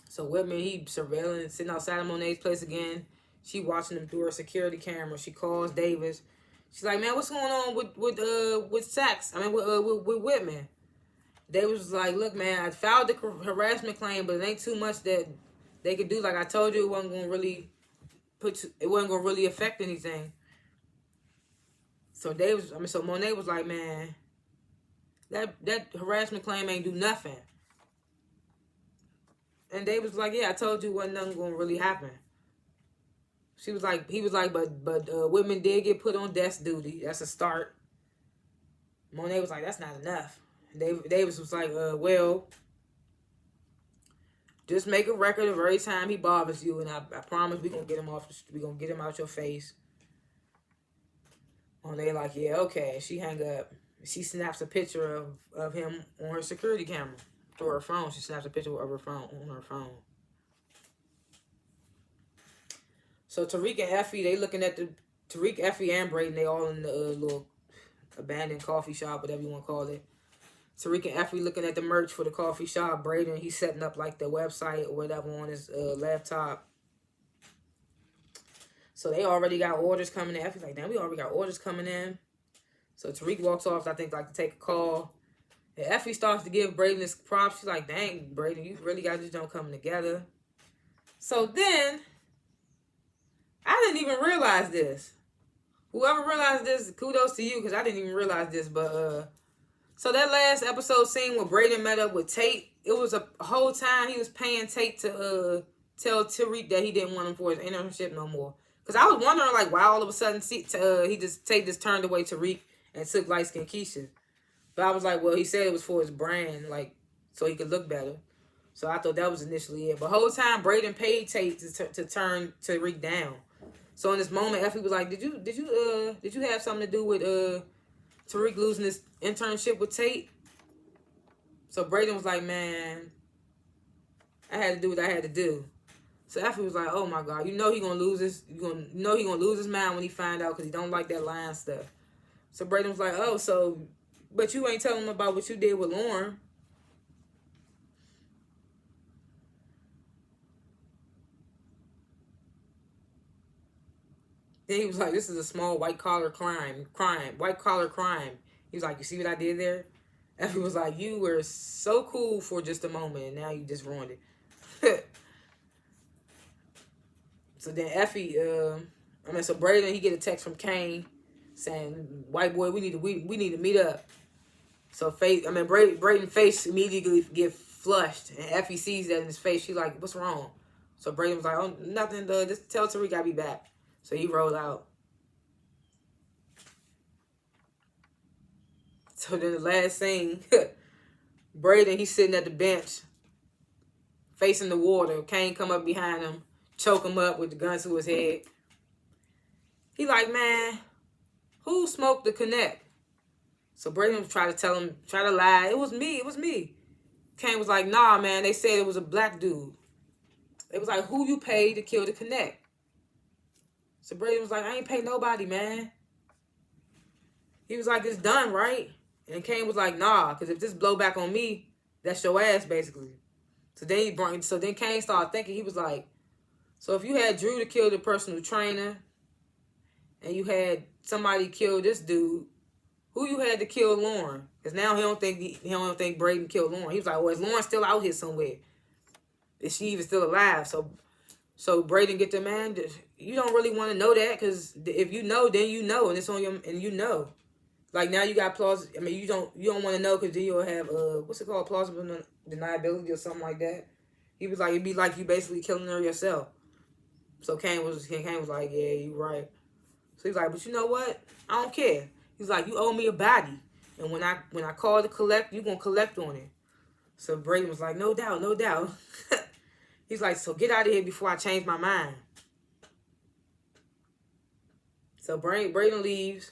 So Whitman, he surveilling, sitting outside of Monet's place again. She watching him through her security camera. She calls Davis. She's like, man, what's going on with Sax? With Whitman. Davis was like, look, man, I filed the harassment claim, but it ain't too much that they could do. Like I told you, it wasn't gonna really affect anything. So Monet was like, man, that harassment claim ain't do nothing. And Davis was like, yeah, I told you wasn't nothing gonna really happen. He was like, but Whitman did get put on desk duty. That's a start. Monet was like, that's not enough. Davis was like, well, just make a record of every time he bothers you, and I promise we gonna get him out your face. Monet like, yeah, okay. She hang up. She snaps a picture of him on her security camera through her phone. She snaps a picture of her phone on her phone. So Tariq and Effie, they looking at Tariq, Effie, and Brayden. They all in the little abandoned coffee shop, whatever you want to call it. Tariq and Effie looking at the merch for the coffee shop. Brayden, he's setting up like the website or whatever on his laptop. So they already got orders coming in. Effie's like, damn, we already got orders coming in. So Tariq walks off, I think, like to take a call. And Effie starts to give Brayden his props. She's like, dang, Brayden, you really got this jump coming together. So then, I didn't even realize this. Whoever realized this, kudos to you, because I didn't even realize this. But, so that last episode scene where Brayden met up with Tate, it was a whole time he was paying Tate to tell Tariq that he didn't want him for his internship no more. Because I was wondering, like, why all of a sudden Tate just turned away Tariq and took light-skinned Keisha. But I was like, well, he said it was for his brand, like, so he could look better. So I thought that was initially it. But the whole time, Brayden paid Tate to turn Tariq down. So in this moment, Effie was like, did you have something to do with Tariq losing his internship with Tate? So Brayden was like, man, I had to do what I had to do. So Effie was like, oh my God, you know he gonna lose his, he gonna lose his mind when he find out because he don't like that lying stuff. So Braden was like, oh, so, but you ain't telling him about what you did with Lauren. Then he was like, this is a small white collar crime. He was like, you see what I did there? Effie was like, you were so cool for just a moment, and now you just ruined it. So then Effie, so Braden, he get a text from Kane saying, white boy, we need to meet up. So Braden's face immediately get flushed, and Effie sees that in his face. She's like, what's wrong? So Braden was like, oh, nothing, just tell Tariq I'll be back. So he rolled out. So then the last scene, Braden, he's sitting at the bench, facing the water. Kane come up behind him, choke him up with the gun to his head. He like, man, who smoked the connect? So Braden was trying to lie. It was me. Kane was like, nah, man, they said it was a black dude. It was like, who you paid to kill the connect? So Braden was like, I ain't paid nobody, man. He was like, it's done, right? And Kane was like, nah, because if this blow back on me, that's your ass, basically. So then Kane started thinking. He was like, so if you had Drew to kill the personal trainer, and you had somebody kill this dude, who you had to kill Lauren? Because now he don't think Braden killed Lauren. He was like, well, is Lauren still out here somewhere? Is she even still alive? So Braden get the man. You don't really want to know that, because if you know, then you know, and it's on your, and you know. Like, now you got plausible. I mean, you don't want to know, because then you'll have what's it called, plausible deniability or something like that. He was like, it'd be like you basically killing her yourself. So Kane was like, yeah, you right. So he's like, but you know what? I don't care. He's like, you owe me a body, and when I call to collect, you gonna collect on it. So Braden was like, no doubt, no doubt. He's like, so get out of here before I change my mind. So Braden leaves.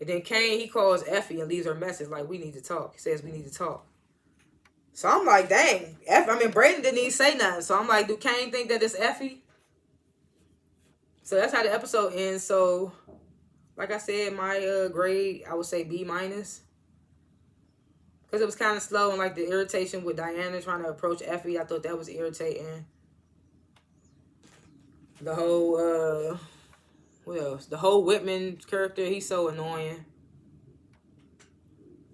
And then Kane, he calls Effie and leaves her a message like, we need to talk. He says, we need to talk. So I'm like, dang. Braden didn't even say nothing. So I'm like, do Kane think that it's Effie? So that's how the episode ends. So, like I said, my grade, I would say B-. Because it was kind of slow, and like the irritation with Diana trying to approach Effie, I thought that was irritating. The whole, what else? The whole Whitman character, he's so annoying.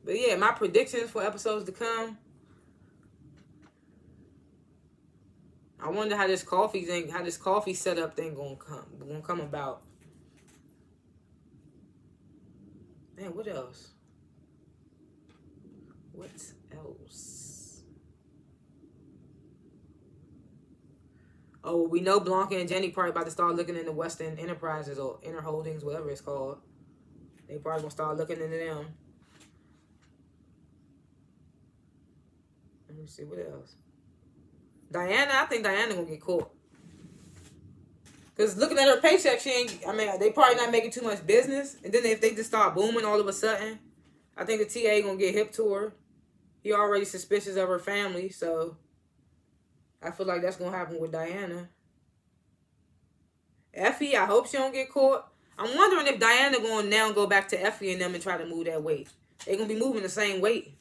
But yeah, my predictions for episodes to come. I wonder how this coffee setup thing gonna come about. Man, what else? What else? Oh, we know Blanca and Jenny probably about to start looking into Western Enterprises or Inner Holdings, whatever it's called. They probably gonna start looking into them. Let me see, what else? Diana, I think Diana gonna get caught. Because looking at her paycheck, they probably not making too much business. And then if they just start booming all of a sudden, I think the TA gonna get hip to her. He already suspicious of her family, so I feel like that's gonna happen with Diana. Effie, I hope she don't get caught. I'm wondering if Diana gonna now go back to Effie and them and try to move that weight. They gonna be moving the same weight.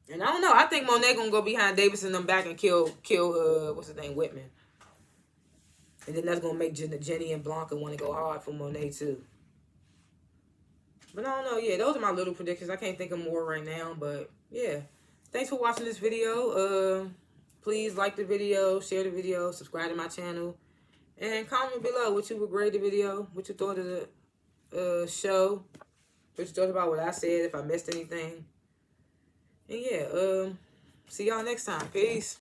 And I don't know. I think Monet gonna go behind Davis and them back and kill what's his name, Whitman. And then that's gonna make Jenny and Blanca want to go hard for Monet too. But I don't know. Yeah, those are my little predictions. I can't think of more right now. But yeah, thanks for watching this video. Please like the video, share the video, subscribe to my channel, and comment below what you would grade the video, what you thought of the show, what you thought about what I said, if I missed anything. And yeah, see y'all next time. Peace.